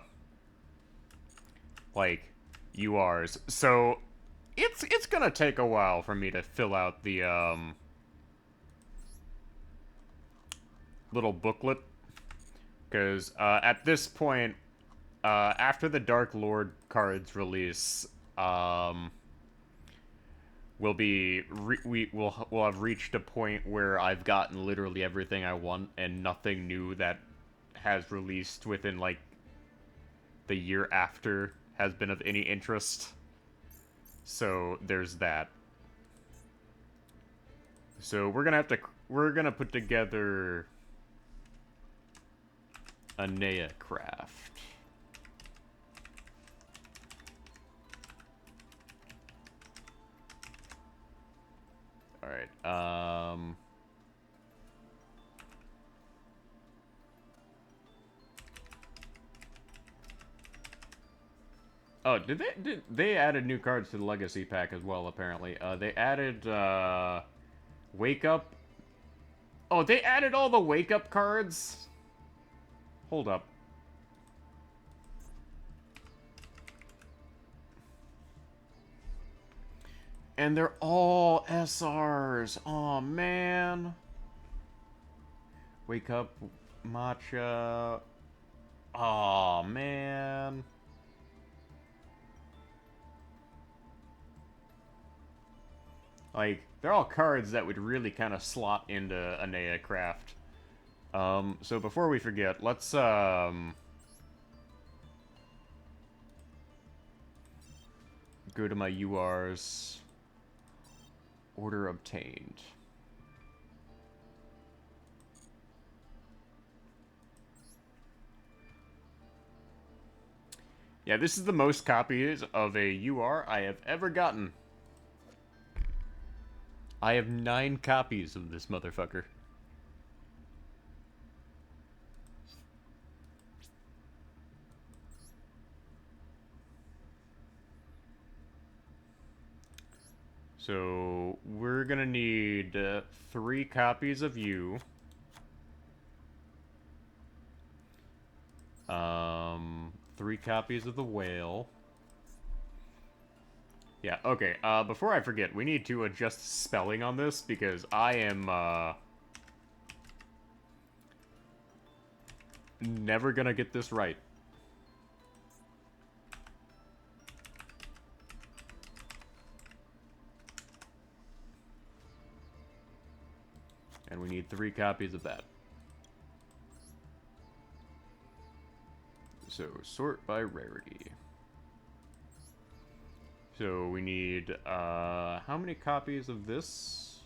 like URs. So it's gonna take a while for me to fill out the little booklet, because at this point, after the Dark Lord cards release, we'll have reached a point where I've gotten literally everything I want and nothing new that has released within like the year after has been of any interest. So there's that. So we're gonna put together Enneacraft. All right. Oh, did they added new cards to the Legacy pack as well? Apparently, they added Wake Up. Oh, they added all the Wake Up cards. Hold up. And they're all SRs. Oh man. Wake Up, Matcha. Oh man. Like, they're all cards that would really kind of slot into Enneacraft. So before we forget, let's, go to my URs. Order obtained. Yeah, this is the most copies of a UR I have ever gotten. I have 9 copies of this motherfucker. So, we're gonna need 3 copies of you. 3 copies of the whale. Yeah, okay, before I forget, we need to adjust spelling on this, because I am, never gonna get this right. And we need 3 copies of that. So, sort by rarity. So, we need, how many copies of this?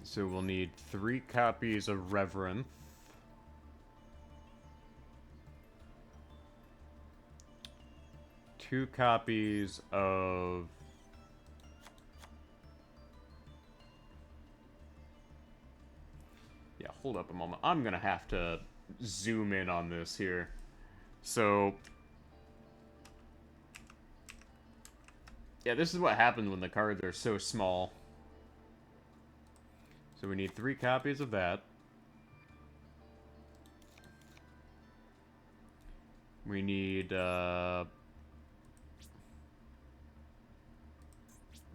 So, we'll need 3 copies of Reverend. 2 copies of... Yeah, hold up a moment. I'm gonna have to zoom in on this here. So... Yeah, this is what happens when the cards are so small. So we need 3 copies of that. We need, we're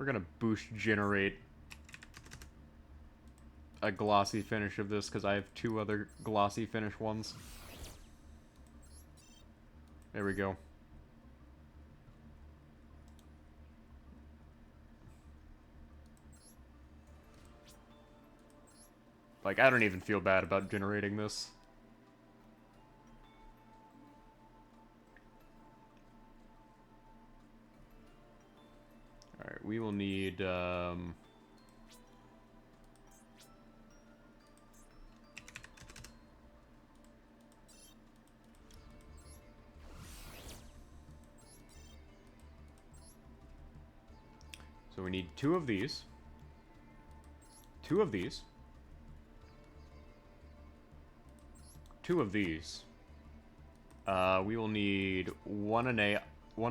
gonna boost generate a glossy finish of this, because I have 2 other glossy finish ones. There we go. Like, I don't even feel bad about generating this. Alright, we will need, so we need 2 of these. 2 of these. 2 of these. We will need one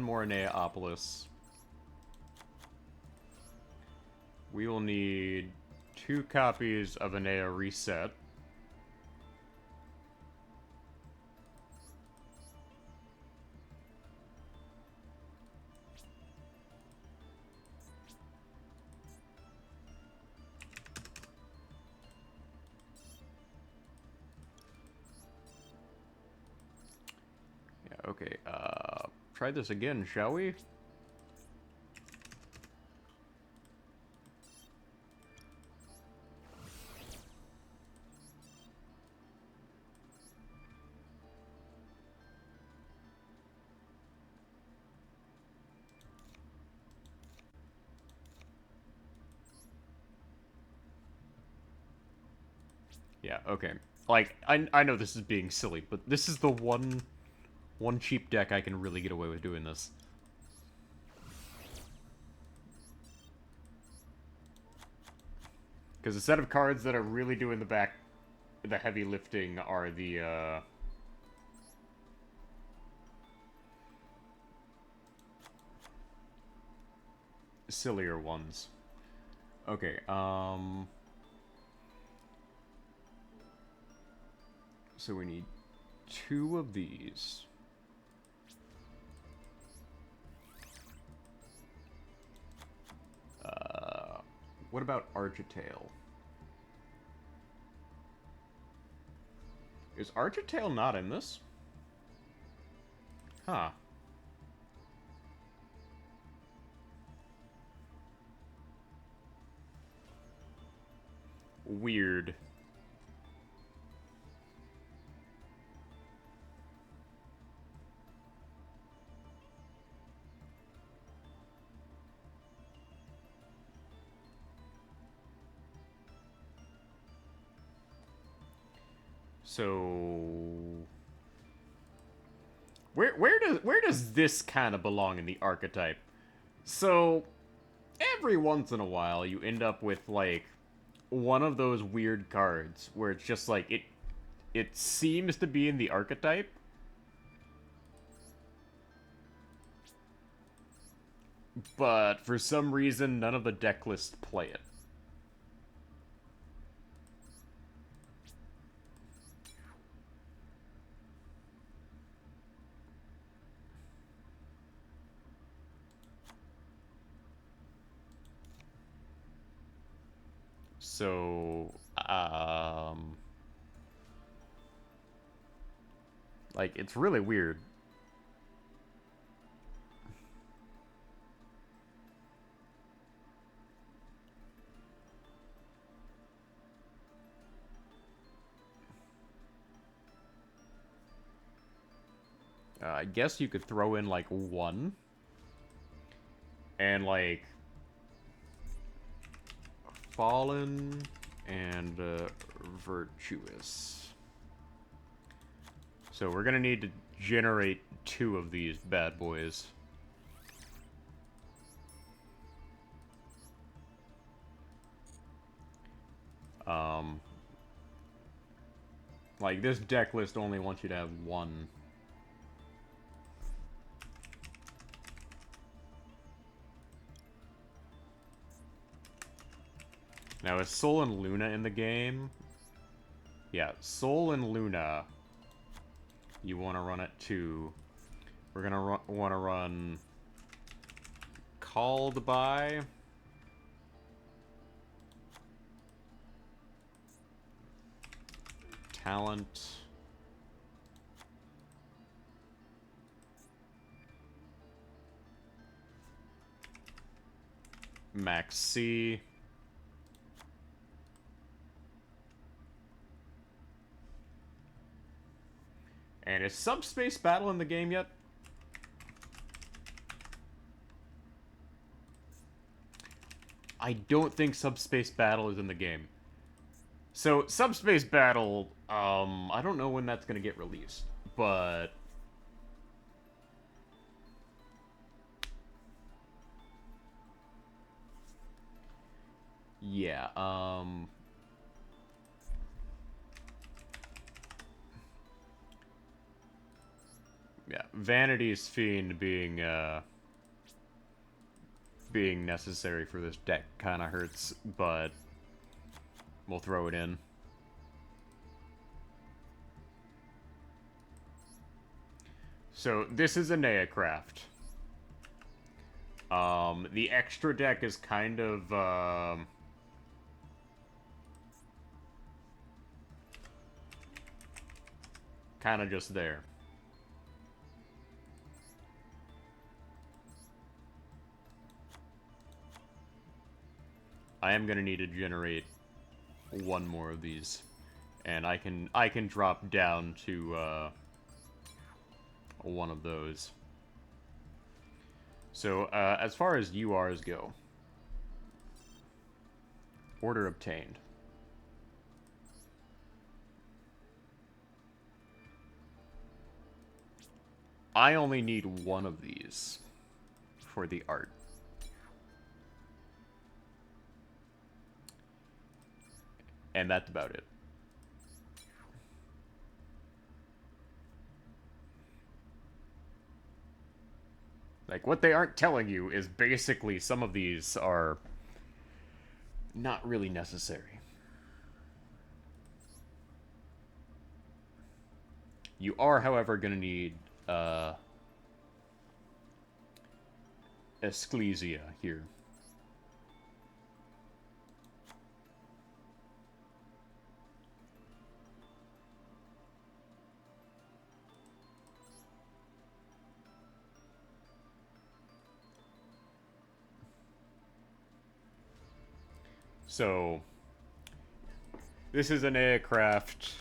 more Enneaopolis. We will need 2 copies of Ennea Reset. Okay, try this again, shall we? Yeah, okay. Like, I know this is being silly, but this is the one cheap deck I can really get away with doing this. Because the set of cards that are really doing the heavy lifting are the, sillier ones. Okay, so we need 2 of these. What about Architail? Is Architail not in this? Huh. Weird. So where does this kind of belong in the archetype? So every once in a while you end up with like one of those weird cards where it's just like it seems to be in the archetype, but for some reason none of the deck lists play it. So, like, it's really weird. I guess you could throw in, like, 1. And, like, Fallen and Virtuous. So we're gonna need to generate 2 of these bad boys. Like, this deck list only wants you to have 1. Now, is Sol and Luna in the game? Yeah, Sol and Luna. You want to run it too. We're gonna want to run Called By. Talent. Max C. And is Subspace Battle in the game yet? I don't think Subspace Battle is in the game. So, Subspace Battle, I don't know when that's gonna get released, but... yeah, yeah, Vanity's Fiend being necessary for this deck kind of hurts, but we'll throw it in. So this is Enneacraft. The extra deck is kind of just there. I am gonna need to generate one more of these, and I can drop down to one of those. So as far as URs go, order obtained. I only need one of these for the art. And that's about it. Like, what they aren't telling you is basically some of these are not really necessary. You are, however, going to need Esclesia here. So, this is an Enneacraft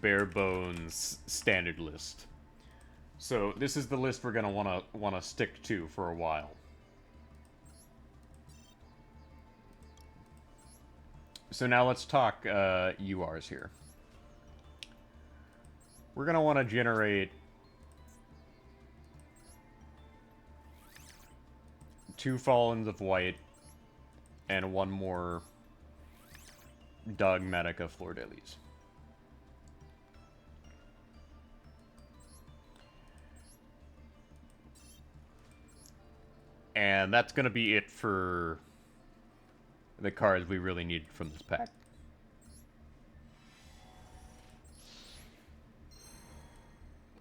bare bones standard list. So this is the list we're gonna wanna stick to for a while. So now let's talk URs here. We're gonna want to generate 2 Fallens of White and 1 more Dogmatica Fleur-de-Lis. And that's going to be it for the cards we really need from this pack.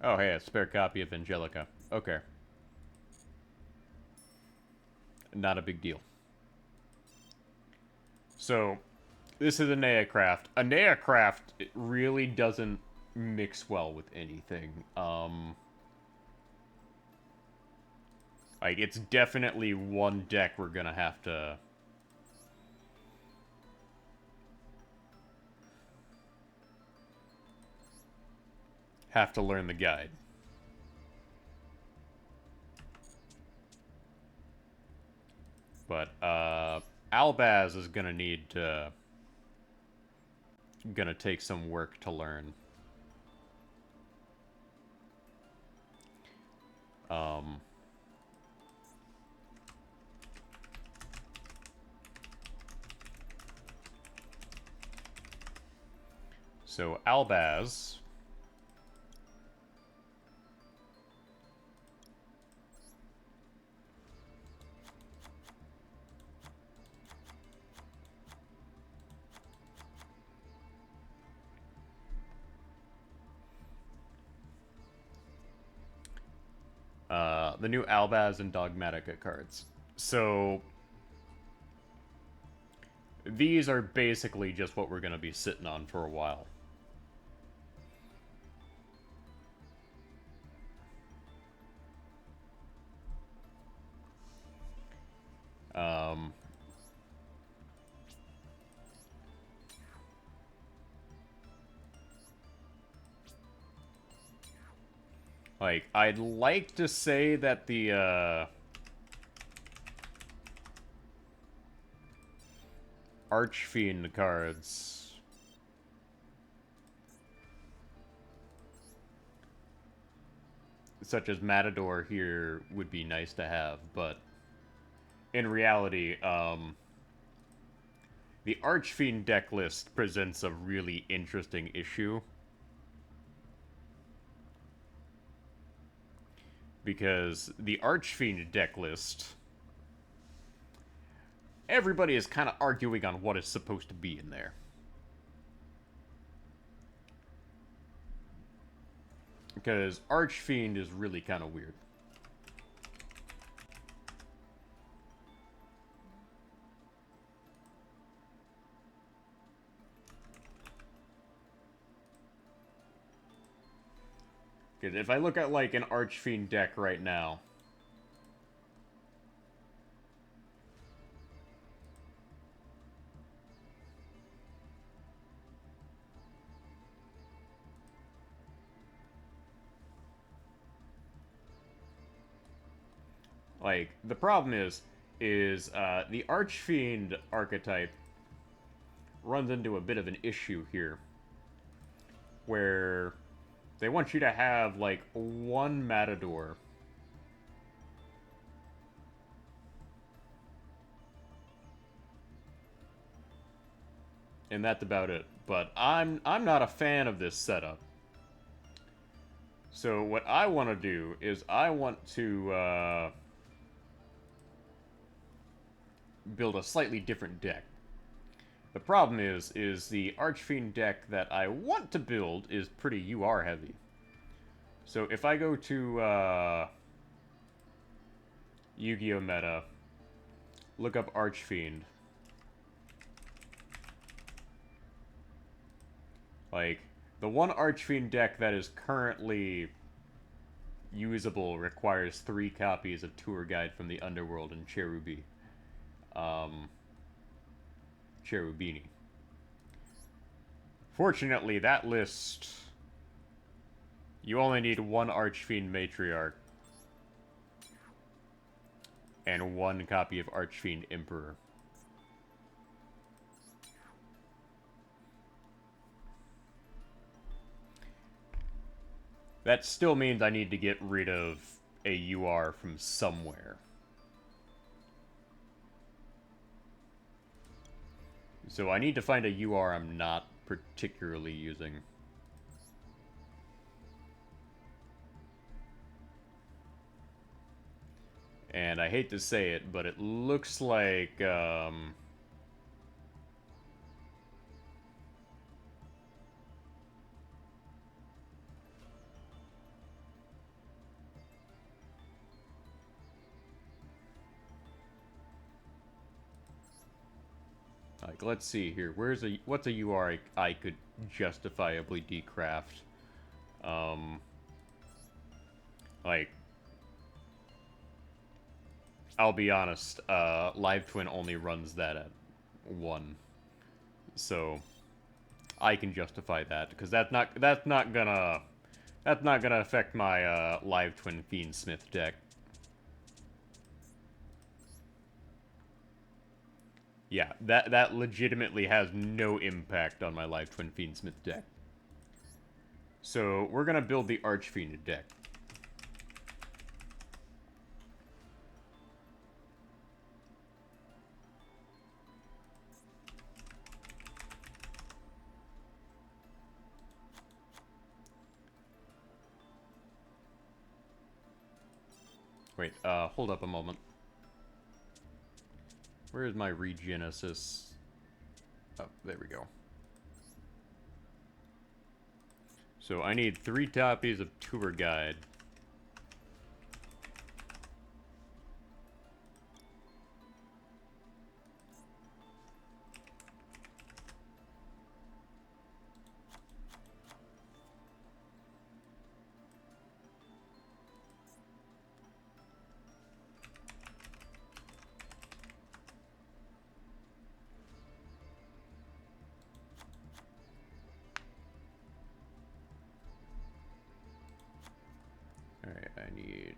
Oh, hey, a spare copy of Angelica. Okay. Not a big deal. So, this is Enneacraft. Enneacraft really doesn't mix well with anything. Like, it's definitely one deck we're gonna have to learn the guide. But Albaz is gonna need to take some work to learn. So Albaz the new Albaz and Dogmatica cards. So these are basically just what we're going to be sitting on for a while. Like, I'd like to say that the, Archfiend cards such as Matador here would be nice to have, but in reality, the Archfiend deck list presents a really interesting issue. Because the Archfiend deck list, everybody is kind of arguing on what is supposed to be in there. Because Archfiend is really kind of weird. Because if I look at, like, an Archfiend deck right now, Like, the problem is the Archfiend archetype runs into a bit of an issue here, where they want you to have, like, one Matador. And that's about it. But I'm not a fan of this setup. So what I want to do is I want to build a slightly different deck. The problem is the Archfiend deck that I want to build is pretty UR heavy. So if I go to Yu-Gi-Oh! Meta, look up Archfiend. Like, the one Archfiend deck that is currently usable requires 3 copies of Tour Guide from the Underworld and Cherubini. Fortunately, that list, you only need 1 Archfiend Matriarch and 1 copy of Archfiend Emperor. That still means I need to get rid of a UR from somewhere. So I need to find a UR I'm not particularly using. And I hate to say it, but it looks like, like, let's see here. What's a UR I could justifiably decraft? Like, I'll be honest, Live Twin only runs that at 1. So I can justify that, because that's not gonna affect my Live Twin Fiendsmith deck. Yeah, that legitimately has no impact on my Live Twin Fiendsmith deck. So we're gonna build the Archfiend deck. Wait, hold up a moment. Where is my Regenesis? Oh, there we go. So I need 3 copies of Tour Guide. Alright, I need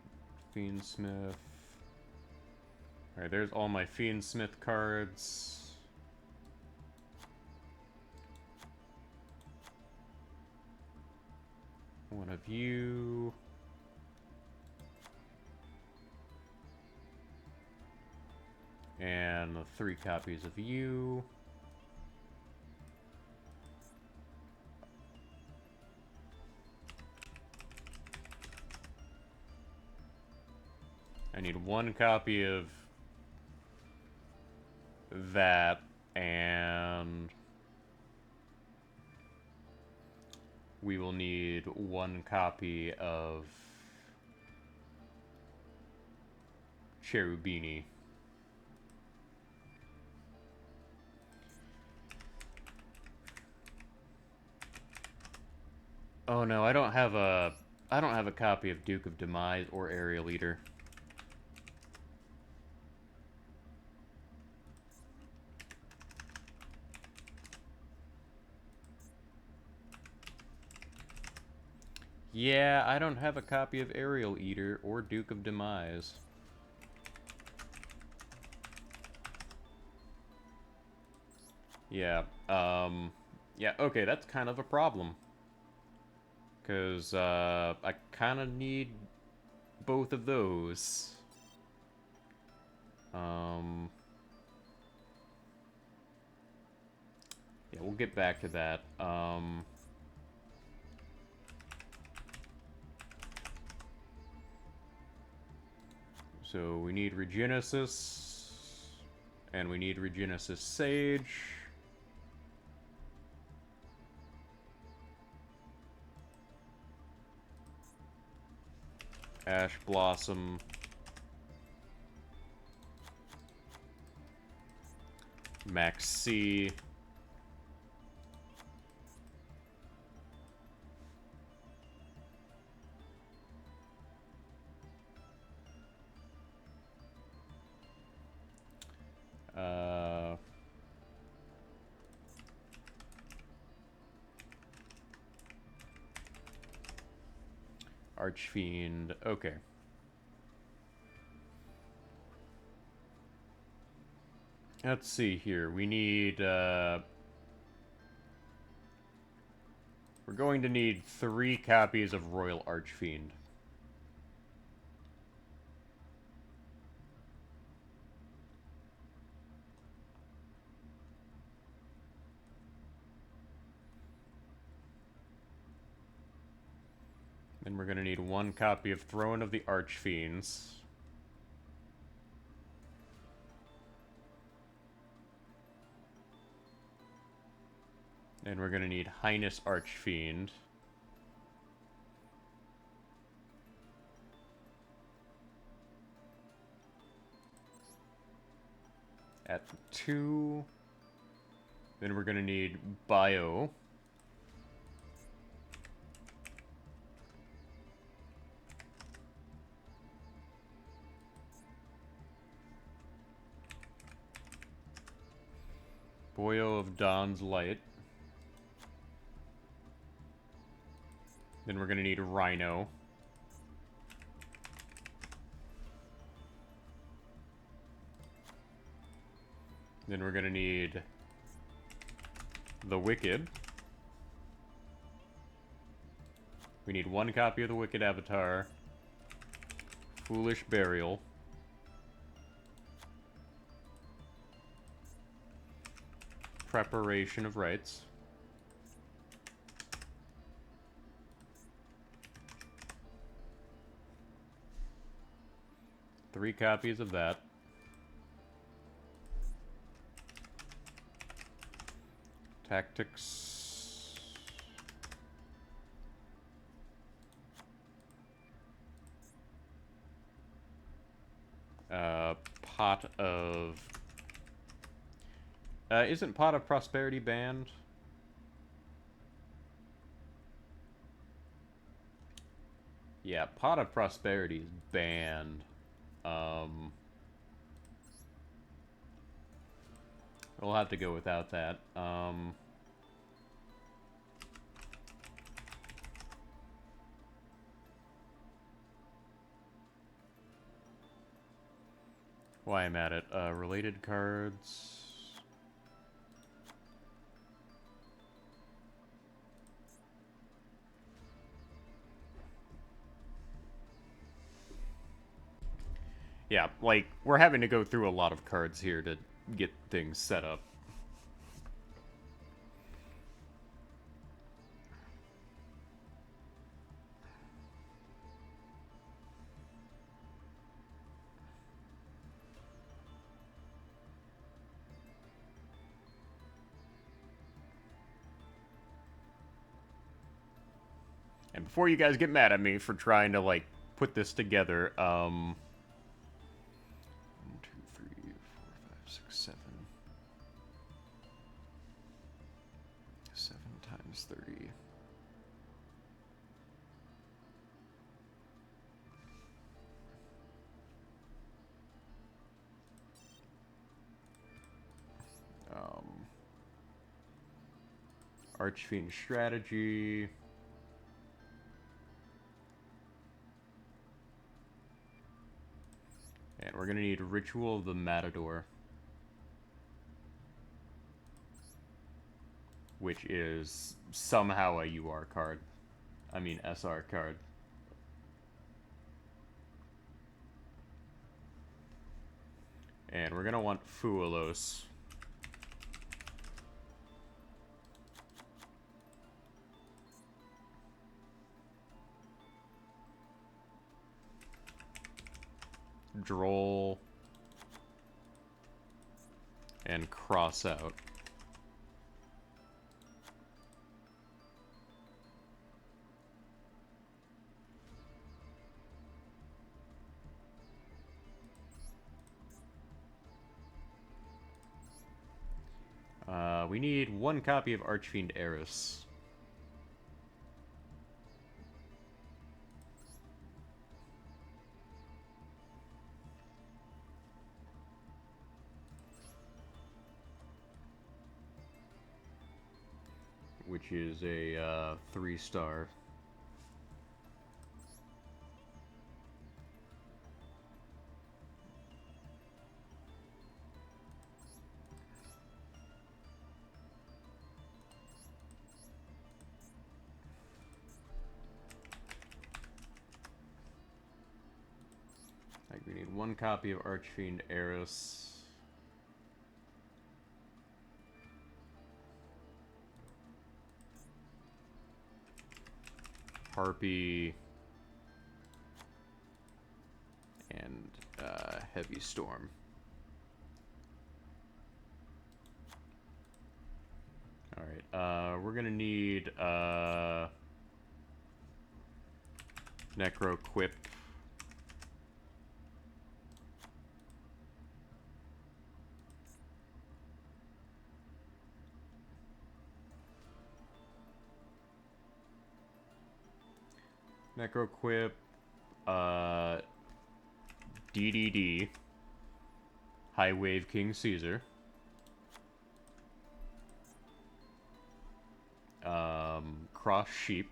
Fiendsmith. Alright, there's all my Fiendsmith cards. One of you. And 3 copies of you. I need 1 copy of that, and we will need 1 copy of Cherubini. Oh no, I don't have a copy of Duke of Demise or Aerial Eater. Yeah, I don't have a copy of Aerial Eater or Duke of Demise. Yeah, yeah, okay, that's kind of a problem. Because, I kind of need both of those. Um, yeah, we'll get back to that. So we need Regenesis, and we need Regenesis Sage. Ash Blossom. Max C. Uh, Archfiend. Okay. Let's see here. We need, we're going to need 3 copies of Royal Archfiend. Then we're going to need 1 copy of Throne of the Archfiends. And we're going to need Highness Archfiend. At 2. Then we're going to need Bio. Boyo of Dawn's Light. Then we're going to need Rhino. Then we're going to need the Wicked. We need 1 copy of the Wicked Avatar. Foolish Burial. Preparation of Rites. Three copies of that. Tactics. Pot of... isn't Pot of Prosperity banned? Yeah, Pot of Prosperity is banned. We'll have to go without that. Why I'm at it. Related cards. Yeah, like, we're having to go through a lot of cards here to get things set up. And before you guys get mad at me for trying to, like, put this together, 1, 2, 3, 4, 5, 6, 7. 7 times 30. Archfiend strategy. And we're gonna need Ritual of the Matador. which is somehow a UR card. I mean SR card. And we're gonna want Fuelos. Droll. And cross out. We need one copy of Archfiend Eris. Which is a 3-star. We need one copy of Archfiend Eris. Harpy. And Heavy Storm. Alright, we're gonna need Necro Quip. Necroquip, DDD, High Wave King Caesar, Cross Sheep,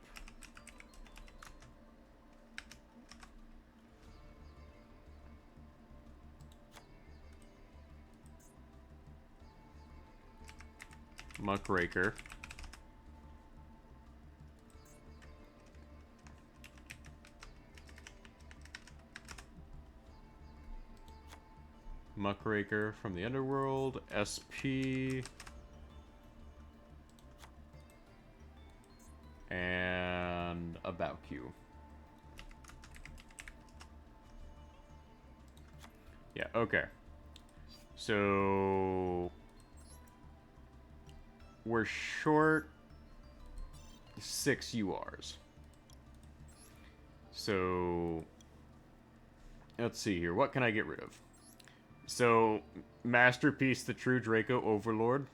Muckraker, Muckraker from the Underworld, SP, and a Baoq. Yeah, okay. So we're short 6 URs. So let's see here. What can I get rid of? So Masterpiece, the True Draco Overlord.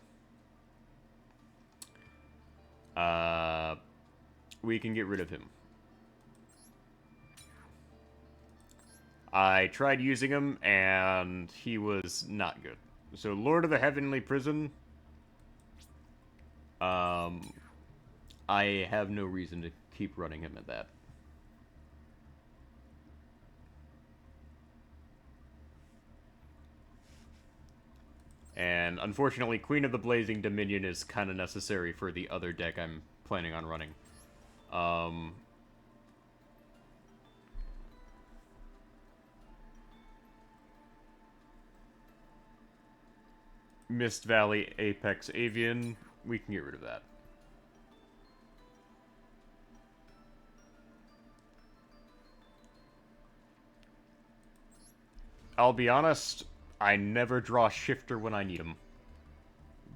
We can get rid of him. I tried using him, and he was not good. So Lord of the Heavenly Prison. I have no reason to keep running him at that. And unfortunately, Queen of the Blazing Dominion is kind of necessary for the other deck I'm planning on running. Mist Valley, Apex, Avian, we can get rid of that. I'll be honest, I never draw Shifter when I need him.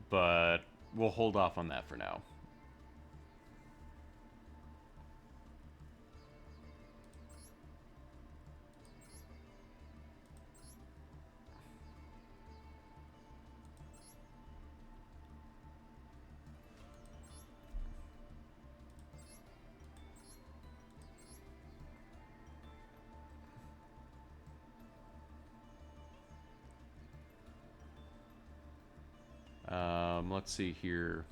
But we'll hold off on that for now. Let's see here.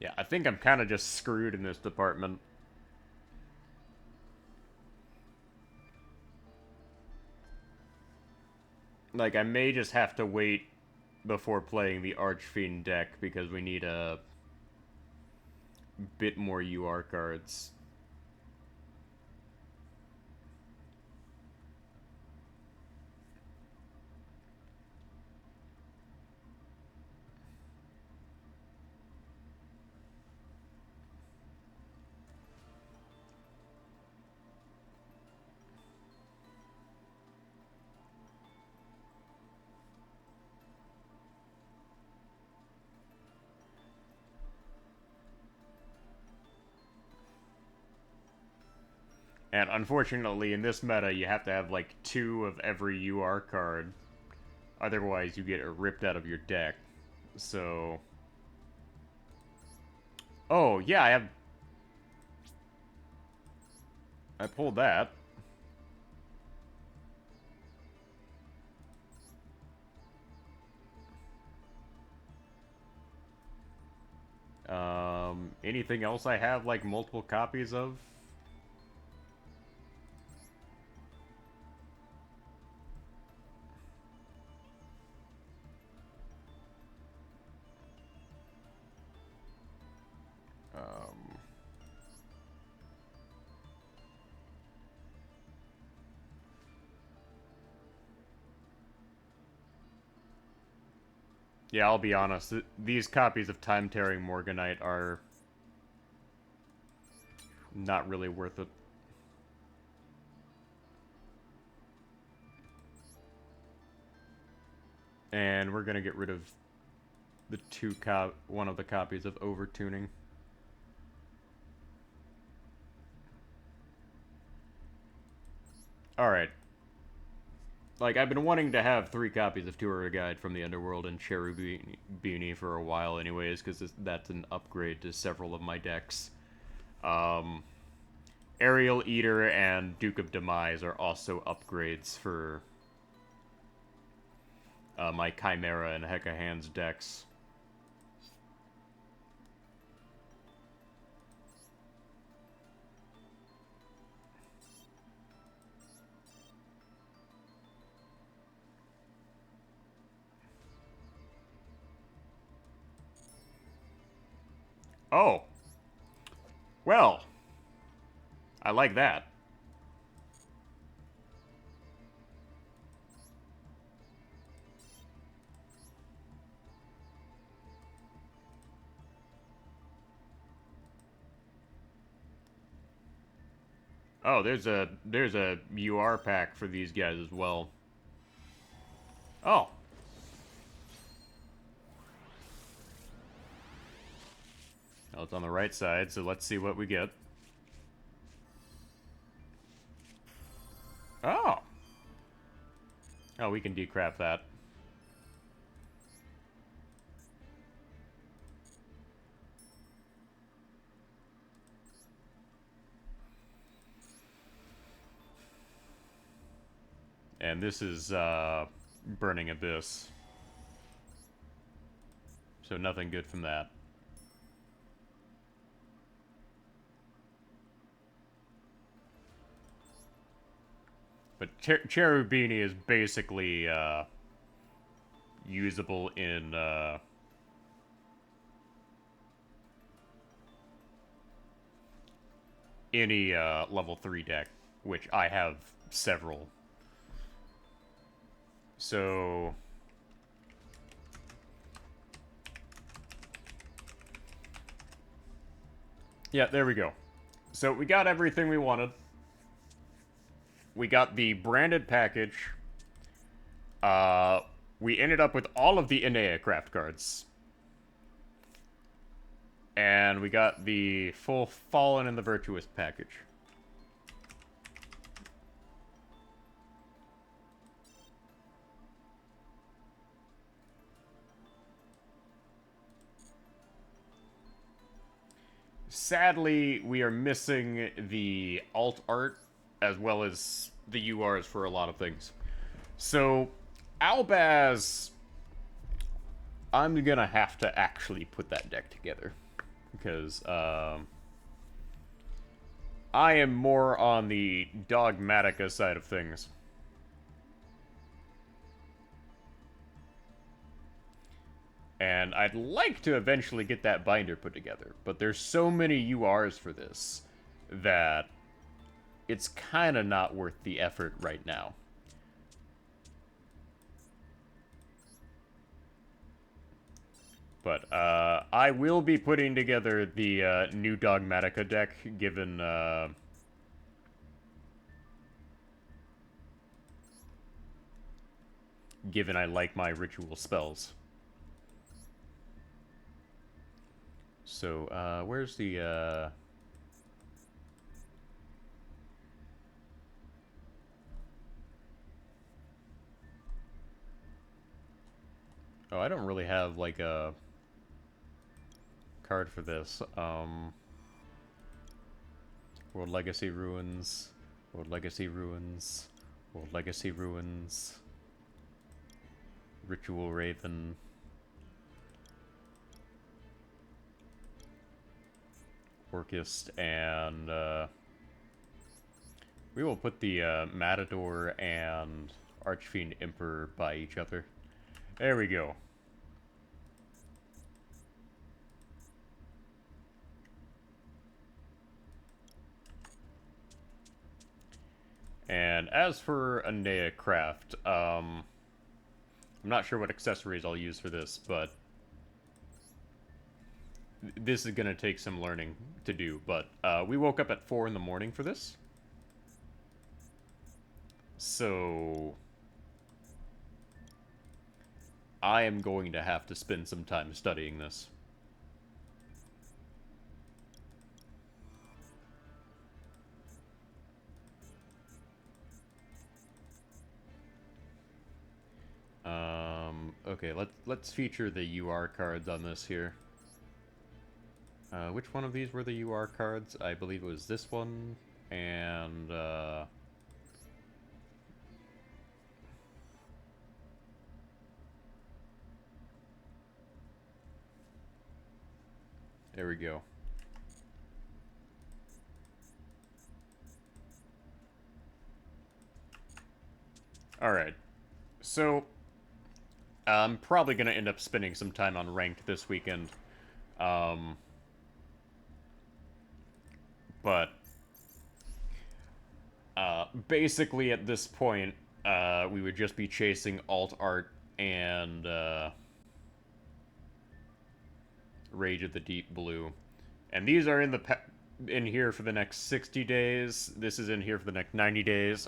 Yeah, I think I'm kind of just screwed in this department. Like, I may just have to wait before playing the Archfiend deck because we need a bit more UR cards. And unfortunately, in this meta, you have to have like 2 of every UR card. Otherwise, you get it ripped out of your deck. So... Oh, yeah, I pulled that. Anything else I have, like, multiple copies of? Um... Yeah, I'll be honest. These copies of Time Tearing Morganite are not really worth it. And we're gonna get rid of the one of the copies of Overtuning. Alright. Like, I've been wanting to have 3 copies of Tour Guide from the Underworld and Cherubini for a while anyways, because that's an upgrade to several of my decks. Aerial Eater and Duke of Demise are also upgrades for my Chimera and Heka Hands decks. Oh. Well. I like that. Oh, there's a UR pack for these guys as well. Oh. Well, it's on the right side, so let's see what we get. Oh. Oh, we can decrap that. And this is, Burning Abyss. So nothing good from that. But Cherubini is basically, usable in, any, level 3 deck, which I have several. So... yeah, there we go. So we got everything we wanted. We got the branded package. We ended up with all of the Enneacraft cards. And we got the full Fallen and the Virtuous package. Sadly, we are missing the alt art as well as the URs for a lot of things. So, Albaz, I'm gonna have to actually put that deck together. because I am more on the Dogmatica side of things. And I'd like to eventually get that binder put together, but there's so many URs for this that it's kind of not worth the effort right now. But I will be putting together the new Dogmatica deck, given I like my ritual spells. So, where's the, Oh, I don't really have, like, a card for this. World Legacy Ruins. World Legacy Ruins. World Legacy Ruins. Ritual Raven. Orchist, and we will put the Matador and Archfiend Emperor by each other. There we go. And as for Enneacraft, I'm not sure what accessories I'll use for this, but this is going to take some learning to do. But we woke up at 4 in the morning for this. So I am going to have to spend some time studying this. Okay, let's feature the UR cards on this here. Which one of these were the UR cards? I believe it was this one, and there we go. Alright, so I'm probably going to end up spending some time on Ranked this weekend. But basically at this point, we would just be chasing alt art and Rage of the Deep Blue. And these are in here for the next 60 days. This is in here for the next 90 days.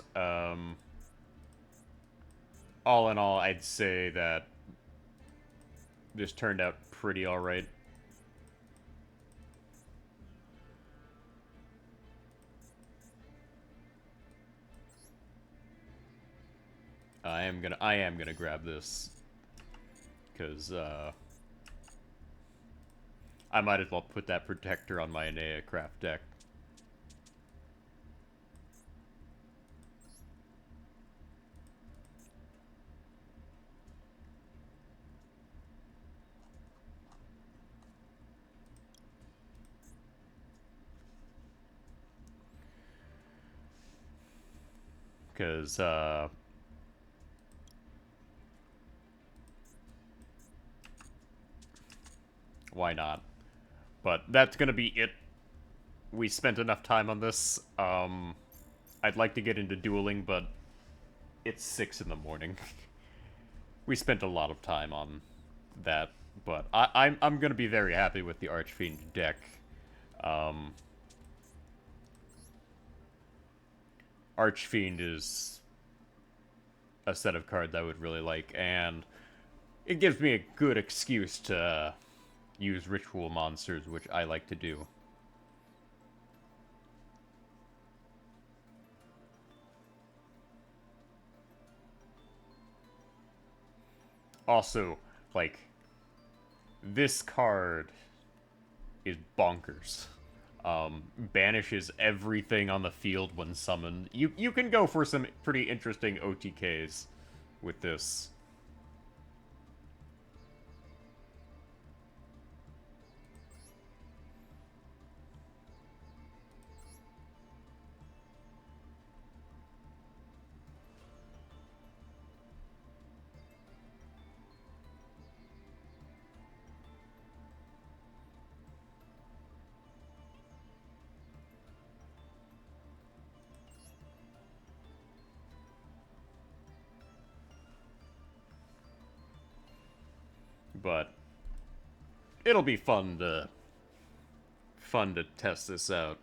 All in all, I'd say that this turned out pretty alright. I am gonna grab this because I might as well put that protector on my Enneacraft deck. Because why not? But that's gonna be it. We spent enough time on this. I'd like to get into dueling, but it's 6 in the morning. We spent a lot of time on that, but I'm gonna be very happy with the Archfiend deck. Archfiend is a set of cards I would really like, and it gives me a good excuse to use ritual monsters, which I like to do. Also, like, this card is bonkers. Banishes everything on the field when summoned. You can go for some pretty interesting OTKs with this. but it'll be fun to test this out.